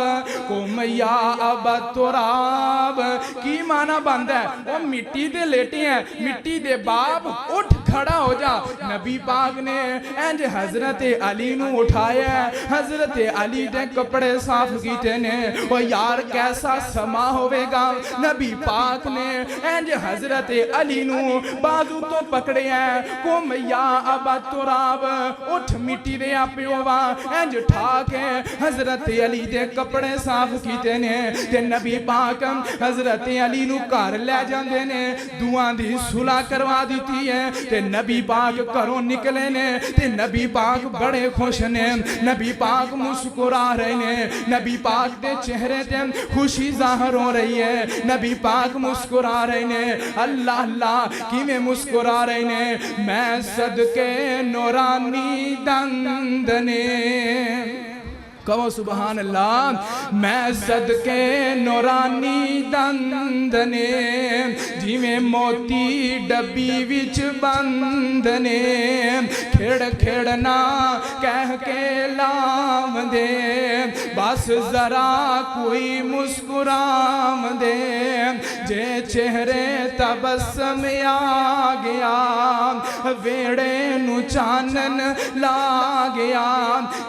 कुम या अबा तुराब। की माना बनदा है? वो मिट्टी दे लेटे हैं, मिट्टी दे बाप उठ खड़ा हो जा। नबी पाक ने इंज हजरत अली नू उठाया, हजरत अली दे कपड़े साफ कीते ने। ओ यार कैसा समा होवेगा। नबी पाक ने इंज हजरत अली नू बाजू तो पकड़े है, कुम या अबा तुराब, उठ मिट्टी दे पियोवा। इंज ठा के हजरत अली दे कपड़े साफ कीते ने ते नबी पाक हजरत अली नू घर ले जांदे ने, दुआं दी सुलह करवा दी है। ते नबी पाक घरों निकले ने ते नबी पाक बड़े खुश ने, नबी पाक मुस्कुरा रहे ने, नबी पाक दे चेहरे ते खुशी जाहिर हो रही है। नबी पाक मुस्कुरा रहे ने। अल्लाह अल्लाह किवें मुस्कुरा रहे ने? मैं सदके नूरानी दंद ने, कहो सुबहान अल्लाह। मैं सदके नूरानी दंद ने, जिवें मोती डब्बी विच बंद ने। खेड़ खेड़ना कह के लाव दे, बस जरा कोई मुस्कुराव दे। जे चेहरे तबस्सम आ गया, वेड़े नु चानन ला गया।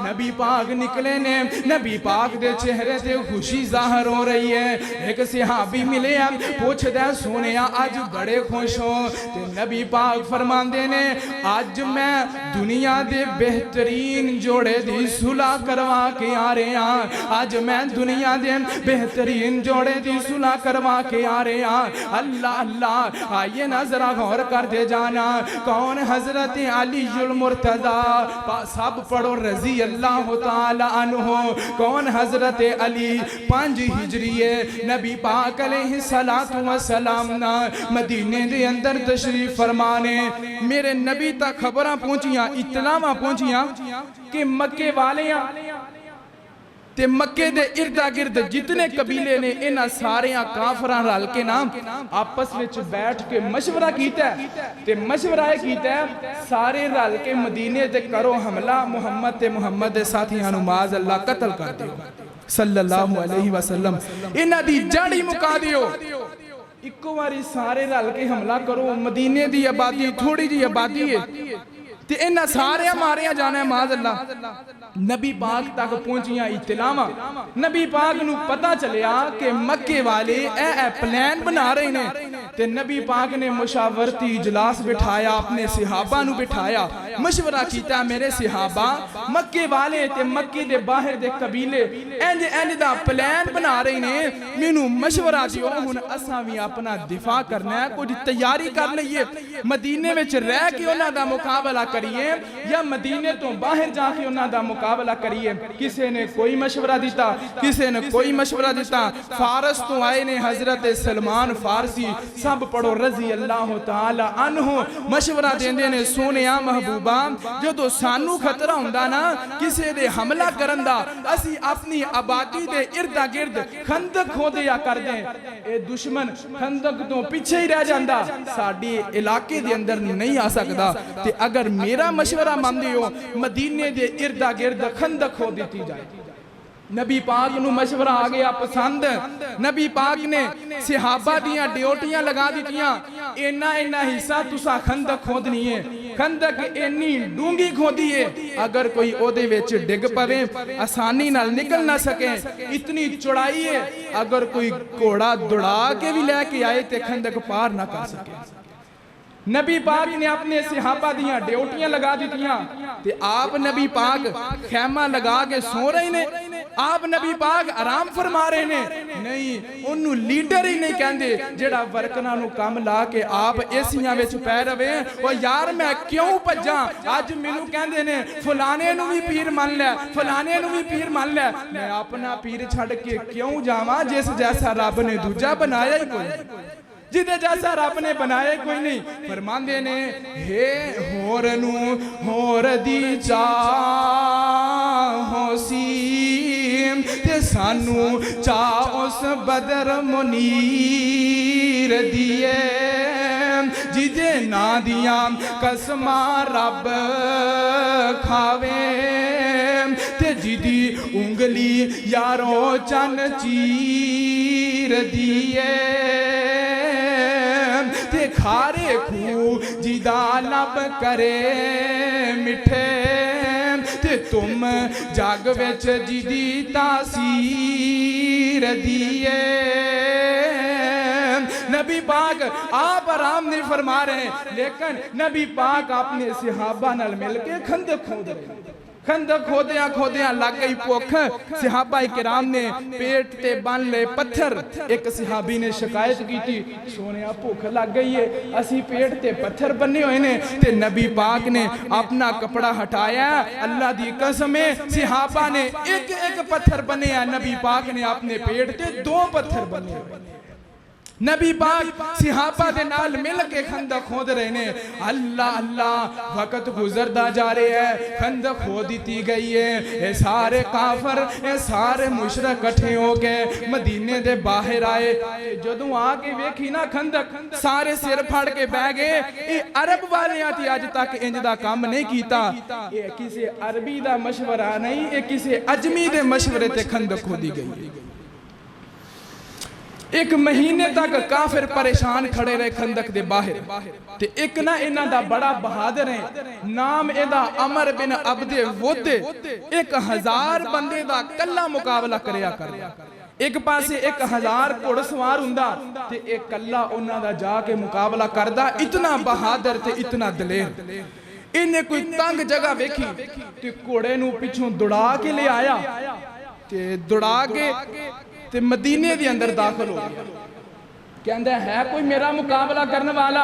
नबी पाक निकले ने, नबी पाक दे चेहरे से खुशी जाहिर हो रही है। एक सहाबी मिले, पूछदा सोने आज बड़े खुश हो? ते नबी पाक फरमांदे ने आज मैं दुनिया दे बेहतरीन जोड़े दी सुलह करवा के आ रहे हैं। आज मैं दुनिया दे बेहतरीन जोड़े दी सुलह करवा के आ रहे हैं। अल्लाह अल्लाह आइए ना जरा गौर कर दे जाना, कौन? हजरत अलीयुल मुर्तजा। सब पढ़ो रजी अल्लाह तआला अन्हु। कौन? हजरत अली 5 हिजरी नबी पाक अलैहिस्सलातु वस्सलाम ना मदीने दे अंदर तशरीफ फरमाने। मेरे नबी तक खबरां पहुंचियां, इतलावां पहुंचियां कि मक्के वालियां ते मक्के दे इर्दा गिर्द जितने कबीले ने, इन्हां सारियां काफरां रल के ना आपस विच बैठ के मशवरा कीता ते मशवरा ये कीता सारे रल के मदीने ते करो हमला, मुहम्मद ते मुहम्मद दे साथियां नूं माज़ अल्लाह कत्ल कर दियो सल्लल्लाहु अलैहि वसल्लम। इन्हां दी जड़ ही मुका दियो। इक्को बारी सारे रल के हमला करो। मदीने दी आबादी थोड़ी जी आबादी है ते इन्हां सारे मारिया जाना है माज़ अल्लाह। नबी पाक तक पहुंचियां इत्तलावां। नबी पाक नूं पता चलिया कि मक्के वाले ए प्लान बना रहे ने ते नबी पाक ने मुशावरती इजलास बिठाया, अपने सहाबा नूं बिठाया, मशवरा कीता मेरे सहाबा मक्के वाले ते मक्के दे बाहर दे कबीले इंज इंज दा प्लान बना रहे ने, मैनू मशवरा दिओ हुण असां भी अपना दिफा करना है, कुछ तैयारी कर लईए। मदीने विच रह के उन्हां दा मुकाबला करिए या मदीने तो बाहर जाके उन्हां दा मुकाबला करिए। किसी ने कोई मशवरा दिता, किसी ने कोई मशवरा दिता। फारस तो आए ने हजरत सलमान फारसी, सब पढ़ो रजी अल्लाह तआला अन्हु, मशवरा देंदे ने सोनिया महबूबा जो सानू खतरा हुंदा ना किसी दे हमला करन दा, असी अपनी आबादी दे इर्दा गिर्द खंदक खोदिया कर दें, ए दुश्मन खंदक तो पीछे ही रह जांदा, साडी इलाके दे अंदर नहीं आ सकदा। ते अगर मेरा मशवरा मंनदे हो मदीने दे इर्दा गिर्द खंदक खो दी जाए। नबी पाक नू मशवरा आ गया पसंद। नबी पाक ने सहाबा दियां ड्यूटियां लगा दित्तियां, इन्ना इन्ना हिस्सा तुसा खंदक खोदनी है। खंदक इन्नी डूंगी खोदी है अगर कोई ओदे विच डिग पवे आसानी नाल निकल ना सके, इतनी चौड़ाई है अगर कोई घोड़ा दौड़ा के भी लेके आए ते खंदक पार ना कर सके। नबी पाक ने अपने सहाबा दियां ड्यूटियां लगा दित्तियां ते आप नबी पाक खैमा लगा के सो रहे ने। आप नबी पाक आराम फरमा रहे ने नहीं ओनू लीडर ही नहीं कहंदे जेड़ा वर्करां नू काम ला के आप एसियां विच पै रवे ओ यार मैं क्यों भज्जां अज मैनू कहंदे ने फलाने नू भी पीर मान लै फलाने नू भी पीर मान लै मैं अपना पीर छड़ के क्यों जावां जिस जैसा रब ने दूजा बनाया ही कोई जिदे जैसा रब ने बनाया कोई नहीं फरमांदे ने हे होर नू होर दी चाहो सी ते सानू चाह उस बदर मुनीर दिए जिदे ना दिया कसमा रब खावे ते जिदी उंगली यारो चन चीर दिए ते खारे खू जिदा लब करे मिठे ते तुम जग विच जिदी तासीर दिए नबी पाक आप आराम नहीं फरमा रहे लेकिन नबी पाक अपने सहाबा नाल मिलके खंदक खोद रहे खंदक खोदियां खोदियां लग गई भुख सहाबा किराम ने पेट ते बन ले पत्थर एक सहाबी ने शिकायत की थी सोनिया भुख लग गई है असी पेट ते पत्थर बने हुए ने ते नबी पाक ने अपना कपड़ा हटाया अल्लाह दी कसम है सहाबा ने एक एक पत्थर बने नबी पाक ने अपने पेट ते 2 पत्थर बने नबी पाक सहाबा दे नाल मिल के खंदक खोद रहे ने अल्लाह अल्लाह वक्त गुजरदा जा रहा है खंदक खोद दी गई है ये सारे काफर ये सारे मुशरक इकट्ठे हो गए मदीने दे बाहर आए जदों आके वेखी ना खंदक सारे सिर फाड़ के बह गए ये अरब वालियां ती अज तक इंज दा काम नहीं कीता ये किसी अरबी दा मशवरा नहीं ये किसी अजमी दे मशवरे ते खंदक खोदी गई एक महीने तक काफिर परेशान खड़े रहे खंदक दे बाहर ते एक ना इन्हां दा बड़ा बहादुर है नाम एदा अमर बिन अब्दे वुद 1000 बंदे दा कल्ला मुकाबला करया कर एक पासे 1000 घुड़सवार हुंदा ते एक कल्ला उन्हां दा जाके मुकाबला करदा इतना बहादुर ते इतना दलेर इन्हें कोई तंग जगह वेखी ते घोड़े नू पिछों दौड़ा के ले आया ते दौड़ा के ते मदीने दे अंदर दाखिल हो गया कहंदा है कोई मेरा मुकाबला करने वाला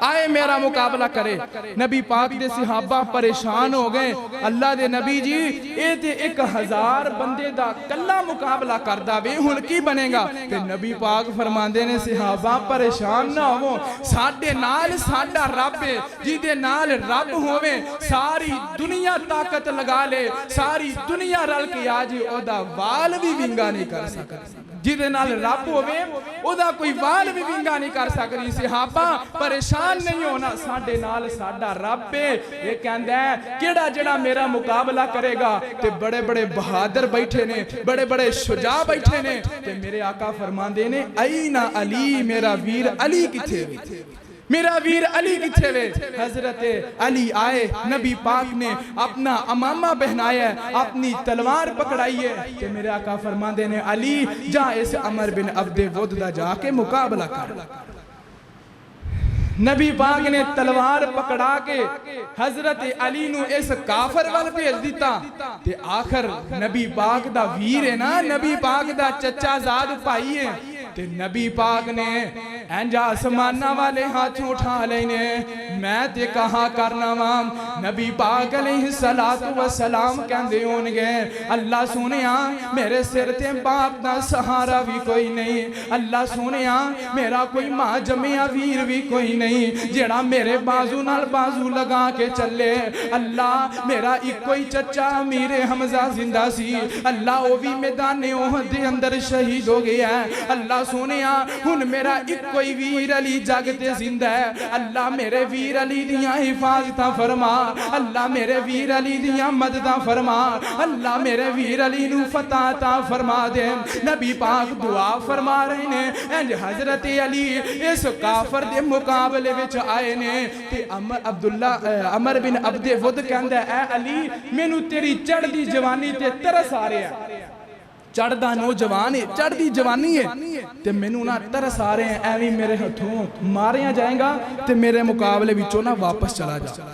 आए मेरा मुकाबला करे नबी पाक दे सहाबा परेशान हो गए अल्लाह दे नबी जी ये ते 1000 बंदे दा कल्ला मुकाबला करदा वे हुण की बनेगा ते नबी पाक फरमांदे ने सहाबा परेशान ना होवो साडे नाल साडा रब है जिदे नाल रब होवे सारी दुनिया ताकत लगा ले सारी दुनिया रल के आज ओदा वाल भी विंगा नहीं कर सकदा जिदे नाल रब होवे ओदा कोई वाल भी विंगा नहीं कर सकदी सहाबा परेशान नहीं होना साडे नाल साडा रब है ये कहंदा है केड़ा जेड़ा मेरा मुकाबला करेगा ते बड़े बड़े बहादुर बैठे ने बड़े बड़े शुजा बैठे ने ते मेरे आका फरमांदे ने ऐना अली मेरा वीर अली किथे मेरा वीर अली किथे वे हजरत अली आए नबी पाक ने अपना अमामा पहनाया अपनी तलवार पकड़ाई है ते मेरे आका फरमांदे ने अली जा इस अमर बिन अब्दे वुद दा जाके मुकाबला कर नबी पाक ने तलवार पकड़ा के हजरत अली नू इस काफर वाल भेज दिता ते आखिर नबी पाक दा वीर है ना नबी पाक दा चचा जाद भाई है ते नबी पाक ने इंज आसमाना वाले हाथ उठा लेने मैं ते कहा करना वा नबी पाक अलैहिस्सलातु वस्सलाम कहंदे होणगे अल्लाह सोनिया मेरे सिर ते बाप दा सहारा भी कोई नहीं अल्लाह सोनिया मेरा कोई मां जमिया वीर भी कोई नहीं जेड़ा मेरे बाजू नाल बाजू लगा के चले अल्लाह मेरा इको ही चचा अमीर हमजा जिंदा सी अल्लाह वो भी मैदाने ओहद दे अंदर शहीद हो गया है अल्लाह सोनिया हुन मेरा इको ही वीर अली जग ते जिंदा है अल्लाह मेरे वीर अली दियां हिफाजत फरमा अल्लाह मेरे वीर अली दियां मदद फरमा अल्लाह मेरे वीर अली नू फतह ता फरमा दे नबी पाक दुआ फरमा रहे ने इंज हजरत अली इस काफर दे मुकाबले विच आए ने ते अमर बिन अब्दे वुद कहंदा ऐ अली मैनू तेरी चढ़दी जवानी ते तरस आ रहा चढ़दा नौजवान है चढ़दी जवानी है ते मैनू ना तरस आ रहे हैं एवं मेरे हाथों मारिया जाएगा ते मेरे मुकाबले विचों ना वापस चला जा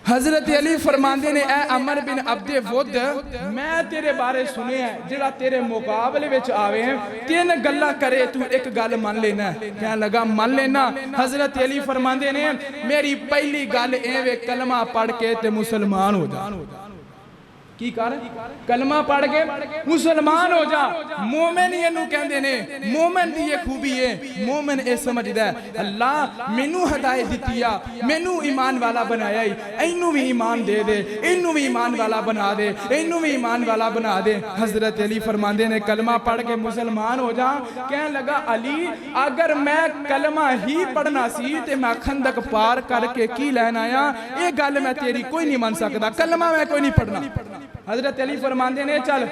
हजरत अली फरमांदे ने, ए अमर बिन अब्दे वुद, मैं तेरे बारे सुने जिहड़ा तेरे मुकाबले विच आवे तीन गल्लां करे, तू एक गल मान लेना। कहने लगा मान लेना। हजरत अली फरमांदे ने, मेरी पहली गल एवे कलमा पढ़ के ते मुसलमान हो जा। की कर? कलमा पढ़ के मुसलमान हो जा। मोमिन इनू कहंदे ने, मोमिन दी ये खूबी है, मोमिन ए समझदा है अल्लाह मैनू हिदायत दित्ती आ, मैनू ईमान वाला बनाया ही, इनू भी ईमान दे दे, इनू भी ईमान वाला बना दे, इनू भी ईमान वाला बना दे। हजरत अली फरमांदे ने, कलमा पढ़ के मुसलमान हो जा। कहने लगा अली, अगर मैं कलमा ही पढ़ना सी ते मैं खंदक पार करके की लैन आया, ये गल मैं तेरी कोई नहीं मान सकदा, कलमा मैं कोई नहीं पढ़ना। हजरत अली फरमांदे ने, चल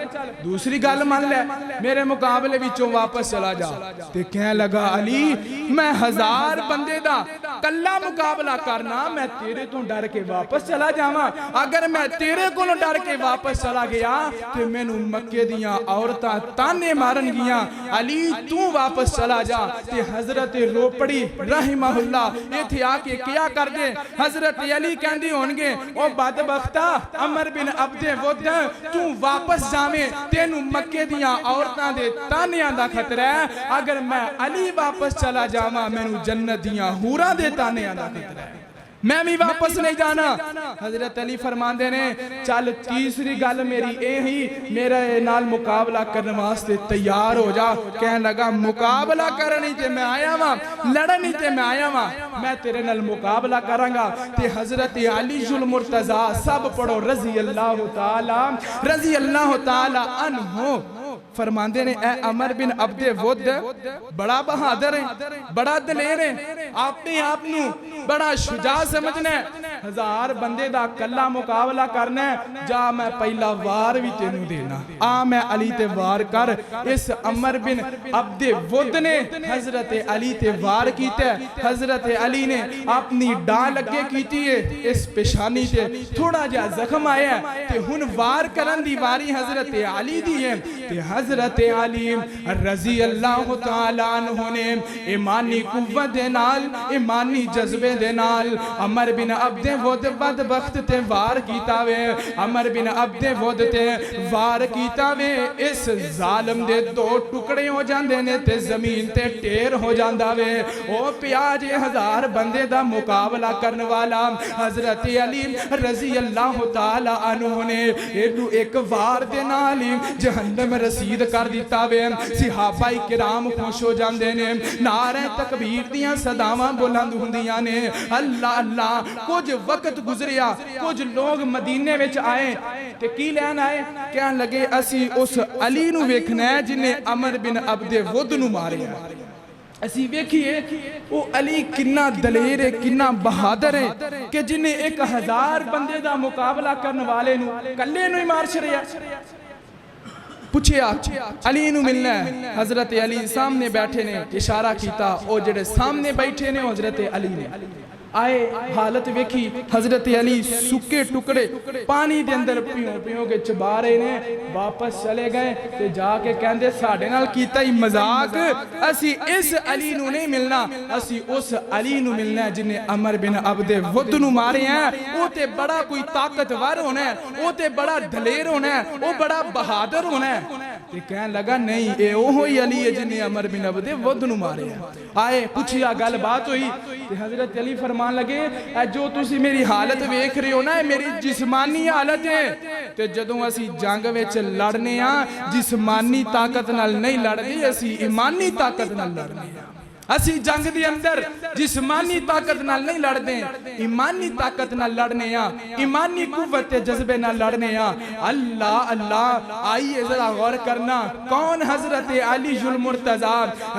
दूसरी गल मान ले, मेरे मुकाबले विचों वापस चला जा। ते कहने लगा अली, मैं 1000 बंदे दा कल्ला मुकाबला करना, मैं तेरे तो डर के वापस चला जावा। अगर मैं तेरे कोलों डर के वापस चला गया ते मैनू मक्के दियां औरतां ताने मारन गियां। अली तू वापस चला जा। ते हजरत रोपड़ी रहमहुल्लाह इत्थे आके क्या कर दे? हजरत अली कहंदे होणगे, ओ बदबख्ता अमर बिन अब्दे वुद, तू वापस जावे, तेनू मक्के दियां औरतां दे तानियां दा खतरा है। अगर मैं अली वापस चला जावा, मैनू जन्नत दियां हूरां दे तानियां दा खतरा है, मैं भी वापस नहीं जाना। हजरत अली फरमांदे ने, चल तीसरी गल मेरी ए ही, मेरे नाल मुकाबला करने वास्ते तैयार हो जा। कहने लगा, मुकाबला करनी ते मैं आया वा, लड़नी ते मैं आया वा, मैं तेरे नाल मुकाबला करांगा। ते हजरत अली जुल मुर्तजा, सब पढ़ो रजी अल्लाह ताला अन्हु फरमांदे ने, ए अमर बिन अब्दे वुद बड़ा बहादुर है, बड़ा दलेर है, अपने आप नू बड़ा शुजा समझना है, 1000 बंदे दा कल्ला मुकाबला करना है। जा मैं पहला वार भी तेनू देना, आ मैं अली ते वार कर। इस अमर बिन अब्दे वुद ने हजरत अली ते वार कीता। हजरत अली ने अपनी डाल अगे कीती है, इस पेशानी ते थोड़ा जिहा जख्म आया ते हुन वार करन दी वारी हजरत अली दी है। ते हजरत अली रजी अल्लाह तआला अन्हु ने ईमानी कुव्वत दे नाल, ईमानी जज्बे दे नाल अमर बिन अब्दे वुद बदबख्त ते वार कीता वे। अमर बिन अब्दे वुद ते वार कीता वे, इस जालिम दे 2 टुकड़े हो जांदे ने ते जमीन ते ढेर हो जांदा वे। ओ पिया जे 1000 बंदे दा मुकाबला करने वाला हजरत अली रजी अल्लाह तआला अन्हु ने इनू एक वार दे नाल ही जहन्नम रसीद कर दिता वे। सहाबा किराम खुश हो जाते ने, नारे तकबीर दियां सदावां बुलंद हुंदियां ने। अल्लाह अल्लाह। कुछ वक्त गुजरिया, कुछ लोग मदीने विच आए ते की लैन आए? कहन लगे, असी उस अली नू वेखना है जिन्हें अमर बिन अब्दे वुद नू मारिया। असी वेखिए वो अली किन्ना दलेर है, किन्ना बहादुर है कि जिन्हें 1000 बंदे दा मुकाबला करने वाले नू कल्ले नू ही मार छड़िया। पूछिया अली नू मिलना है। हजरत अली सामने बैठे ने, इशारा किया, ओ जेड़े सामने बैठे ने हजरत अली ने आए। हालत वेखी, हजरत अली सुके टुकड़े पानी दे अंदर पियो पियो के चबा रहे ने। वापस चले गए ते जाके कहंदे, साडे नाल कीता ही मजाक, असी इस अली नू नहीं मिलना, असी उस अली नू मिलना है जिन्हें अमर बिन अब्दे वुद नू मारे हैं। वो ते बड़ा कोई ताकतवर होना है, वो ते बड़ा दलेर होना है, वो बड़ा बहादुर होना है। ते कहन लगा, नहीं ये ओहो ही अली है जिन्हें अमर बिन अब्दे वुद नू मारे हैं। आए पूछिया, गल बात हुई ते हजरत अली फरमान लगे, जो तुसी मेरी हालत वेख रहे हो ना, मेरी जिस्मानी हालत है। ते जदों असी जंग विच लड़ने आ, जिस्मानी ताकत नाल नहीं लड़दे, असी ईमानी ताकत नाल लड़ने आ। असी जंग दे अंदर जिस्मानी ताकत नाल नहीं लड़दे, ईमानी ताकत नाल लड़ने आ, ईमानी कुव्वत ते जज्बे नाल लड़ने आ। अल्लाह अल्लाह। आइए जरा गौर करना, कौन? हजरत अली जुल मुर्तजा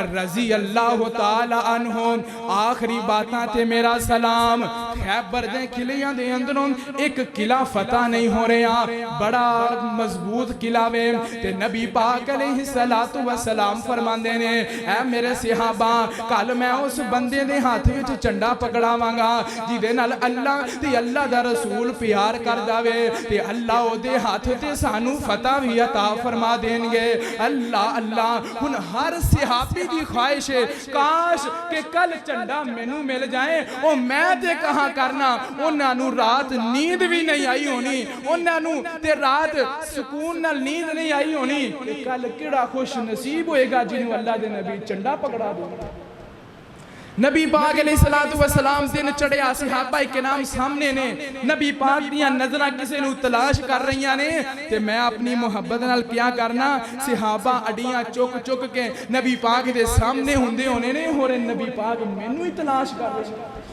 रजी अल्लाह तआला अन्हु। आखिरी बातां ते मेरा सलाम। खैबर दे किलियां दे अंदरों एक किला फतह नहीं हो रहा, बड़ा मजबूत किला वे। ते नबी पाक अलैहिस्सलातु वस्सलाम फरमांदे ने, ऐ मेरे सहाबा, कल मैं उस बंदे दे हाथ विच झंडा पकड़ावांगा जिहदे नाल अल्लाह ते अल्लाह दा रसूल प्यार करदा वे, ते अल्लाह ओदे हाथ ते सानू फतह भी अता फरमा देंगे। अल्लाह अल्लाह। हुन हर सहाबी दी ख्वाहिश है, काश के कल झंडा मैनू मिल जाए, ओ मैं ते कहां कहा करना उन्होंने रात नींद भी नहीं आई होनी, उन्होंने रात सुकून नाल नींद नहीं आई होनी। कल केड़ा खुश नसीब होएगा जिन्होंने अल्लाह दे नबी झंडा पकड़ा देगा। नबी पाक अलैहिस्सलातु वस्सलाम दिन चढ़िया, सहाबा किराम सामने ने, नबी पाक दियां नज़रां किसे नूं तलाश कर रही ने, ते मैं अपनी मुहब्बत नाल क्या करना, सहाबा अडियां चुक चुक के नबी पाक दे सामने हुंदे होने ने, होर नबी पाक मैनू ही तलाश कर रहे।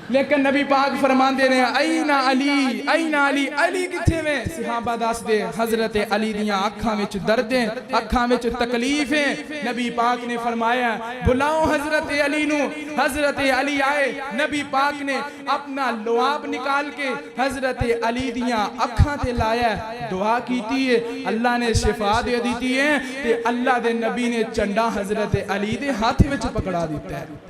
लेकिन नबी पाक फरमाते ने अईना अली, अईना अली, अली किथे में? सहाबा दस दे हजरत अली दियां अखां विच दर्द है, अखां विच तकलीफ है। नबी पाक ने फरमाया बुलाओ हजरत अली नू। हजरत अली आए, नबी पाक ने अपना लुआब निकाल के हजरत अली दियां अखां ते लाया, दुआ कीती है, अल्लाह ने शिफा दे दी है, ते अल्लाह दे नबी ने झंडा हजरत अली दे हाथ विच पकड़ा दिता है।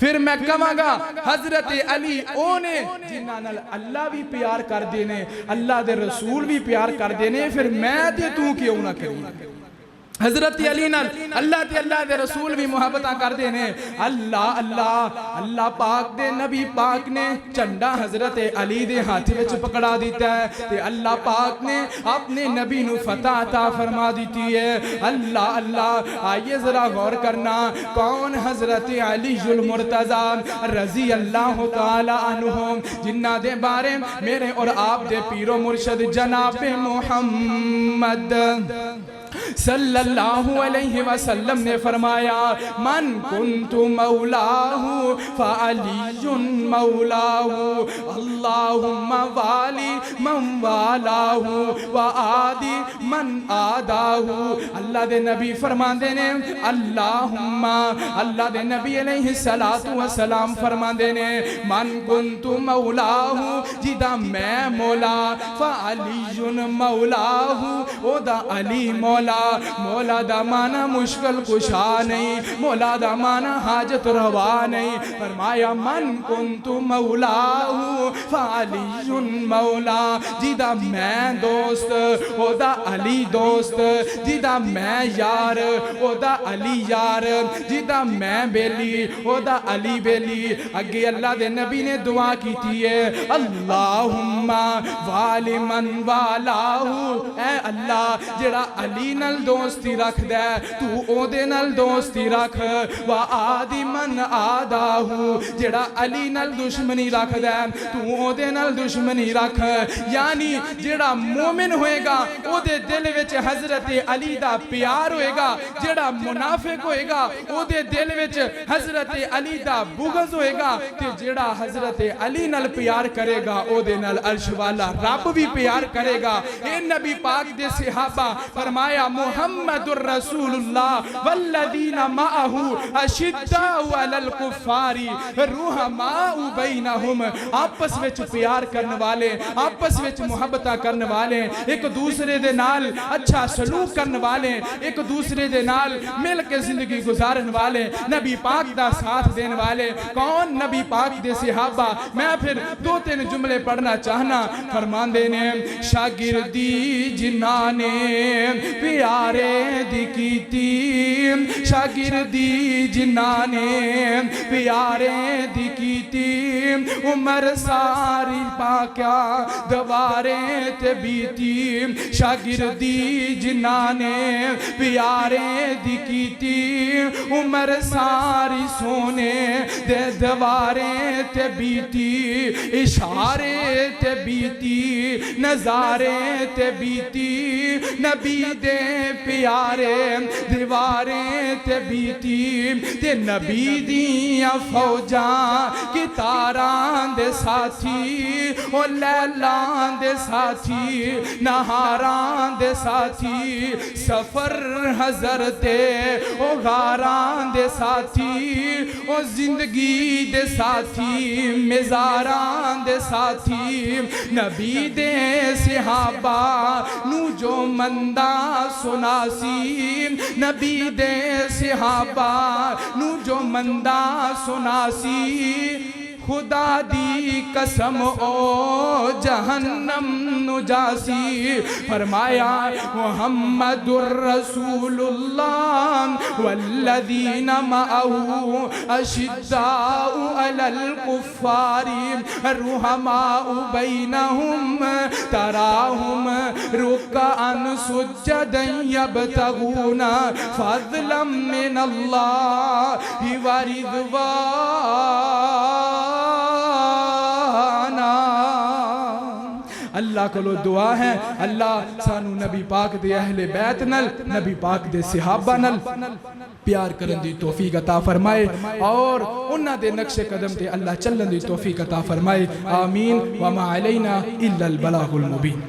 फिर मैं कहांगा हजरत अली ओ ने जिन्हां नाल अल्लाह भी प्यार करदे ने, अल्लाह दे रसूल भी प्यार करदे ने, फिर मैं ते तू क्यों ना करी। हजरत अली नाल अल्लाह ते अल्लाह दे रसूल भी मुहब्बत करदे ने। अल्लाह अल्लाह अल्लाह पाक दे नबी पाक ने झंडा हजरत अली दे हाथ विच पकड़ा दिता है, ते अल्लाह पाक ने अपने नबी नू फतह अता फरमा दी है। अल्लाह अल्लाह, आइए जरा गौर करना कौन हजरत अलीजुल मुर्तजा रजी अल्लाह तआला अन्हु, जिन्ना दे बारे मेरे और आप दे पीरो मुर्शद जनाब मुहम्मद सल्लल्लाहु अलैहि वसल्लम ने फरमाया मन कुन्तु मौलाहु फअलीयुन मौलाहु, अल्लाहुम्मा वाली मन वालाहु व आदि मन आदाहु। अल्लाह दे नबी फरमाते ने अल्लाहुम्मा, अल्लाह दे नबी अलैहि सलातु व सलाम फरमाते ने मन कुन्तु मौलाहु, जिदा मैं मौला, फअलीयुन मौलाहु, ओदा अली मौला। मौला दा माना मुश्किल कुशा नहीं, मौला दा माना हाजत रवा नहीं। फरमाया मन कुन्तु मौलाहु फअलीयुन मौला, जिदा मैं दोस्त ओदा अली दोस्त, जिदा मैं यार ओदा अली यार, जिदा मैं बेली ओदा अली बेली। अगे अल्लाह दे नबी ने दुआ की है अल्लाहुम्मा वाली मन वालाहु, ऐ अल्लाह जेड़ा अली नाल दोस्ती रखदा तू ओदे नाल दोस्ती रख, वा आदि मन आदाहु, जेड़ा अली नाल दुश्मनी रखदा तू ओदे नाल दुश्मनी रख। यानी जेड़ा मोमिन होएगा ओदे दिल विच हजरत अली दा प्यार होएगा, जेड़ा मुनाफिक होएगा ओदे दिल विच हजरत अली दा बुग़्ज़ होएगा, ते जेड़ा हजरत अली नाल प्यार करेगा ओदे नाल अर्श वाला रब भी प्यार करेगा। ए नबी पाक दे सहाबा फरमाया मुहम्मदुर रसूलुल्लाह वल्लदीना माअहु अशिद्दाउ अलल कुफ्फारी रुहमाउ बैनहुम, आपस में प्यार करने वाले, आपस में मुहब्बत करने वाले, एक दूसरे दे नाल अच्छा सलूक करने वाले, एक दूसरे दे नाल मिल के जिंदगी गुजारने वाले, नबी पाक दा साथ देने वाले। कौन? नबी पाक दे सहाबा। मैं फिर दो तीन जुमले पढ़ना चाहना। फरमांदे ने शागिर्दी जिन्हां ने प्यारे दी कीती, शागिर्दी जिन्हां ने प्यारे दी कीती, उमर सारी पाक्या दवारे ते बीती। शागिर्दी जिन्हां ने प्यारे दी कीती, उमर सारी सोने दे दवारे ते बीती। इशारे ते बीती, नजारे ते बीती, नबी दे प्यारे दीवारे ते बीती, ते नबी दियां फौजां कितारां दे साथी, ओ लैलां दे साथी, नहारां दे साथी, सफर हजर ते ओ गारां दे साथी, ओ जिंदगी दे साथी, मिजारां दे साथी। नबी दे सहाबा नू जो मंदा सुनासी, नबी दे सहाबा नू जो मंदा सुनासी, खुदा दी कसम ओ जहन्नम नु जासी। फरमाया मुहम्मदुर रसूलुल्लाह वल्लदीना माअहु अशिद्दाउ अलल कुफ्फारी रुहमाउ बैनहुम तराहुम रुकअन सुज्जदन यबतगूना फज़लन मिनल्लाहि व रिज़वाना। अल्लाह को दुआ है अल्लाह सानू नबी पाक दे अहले बैत नल नबी पाक दे सहाबा नल प्यार करन दी तौफीक अता फरमाए और उन्हां दे नक्शे कदम ते अल्लाह चलन दी तौफीक अता फरमाए। आमीन व मा अलैना इल्ला अल बलागुल मुबीन।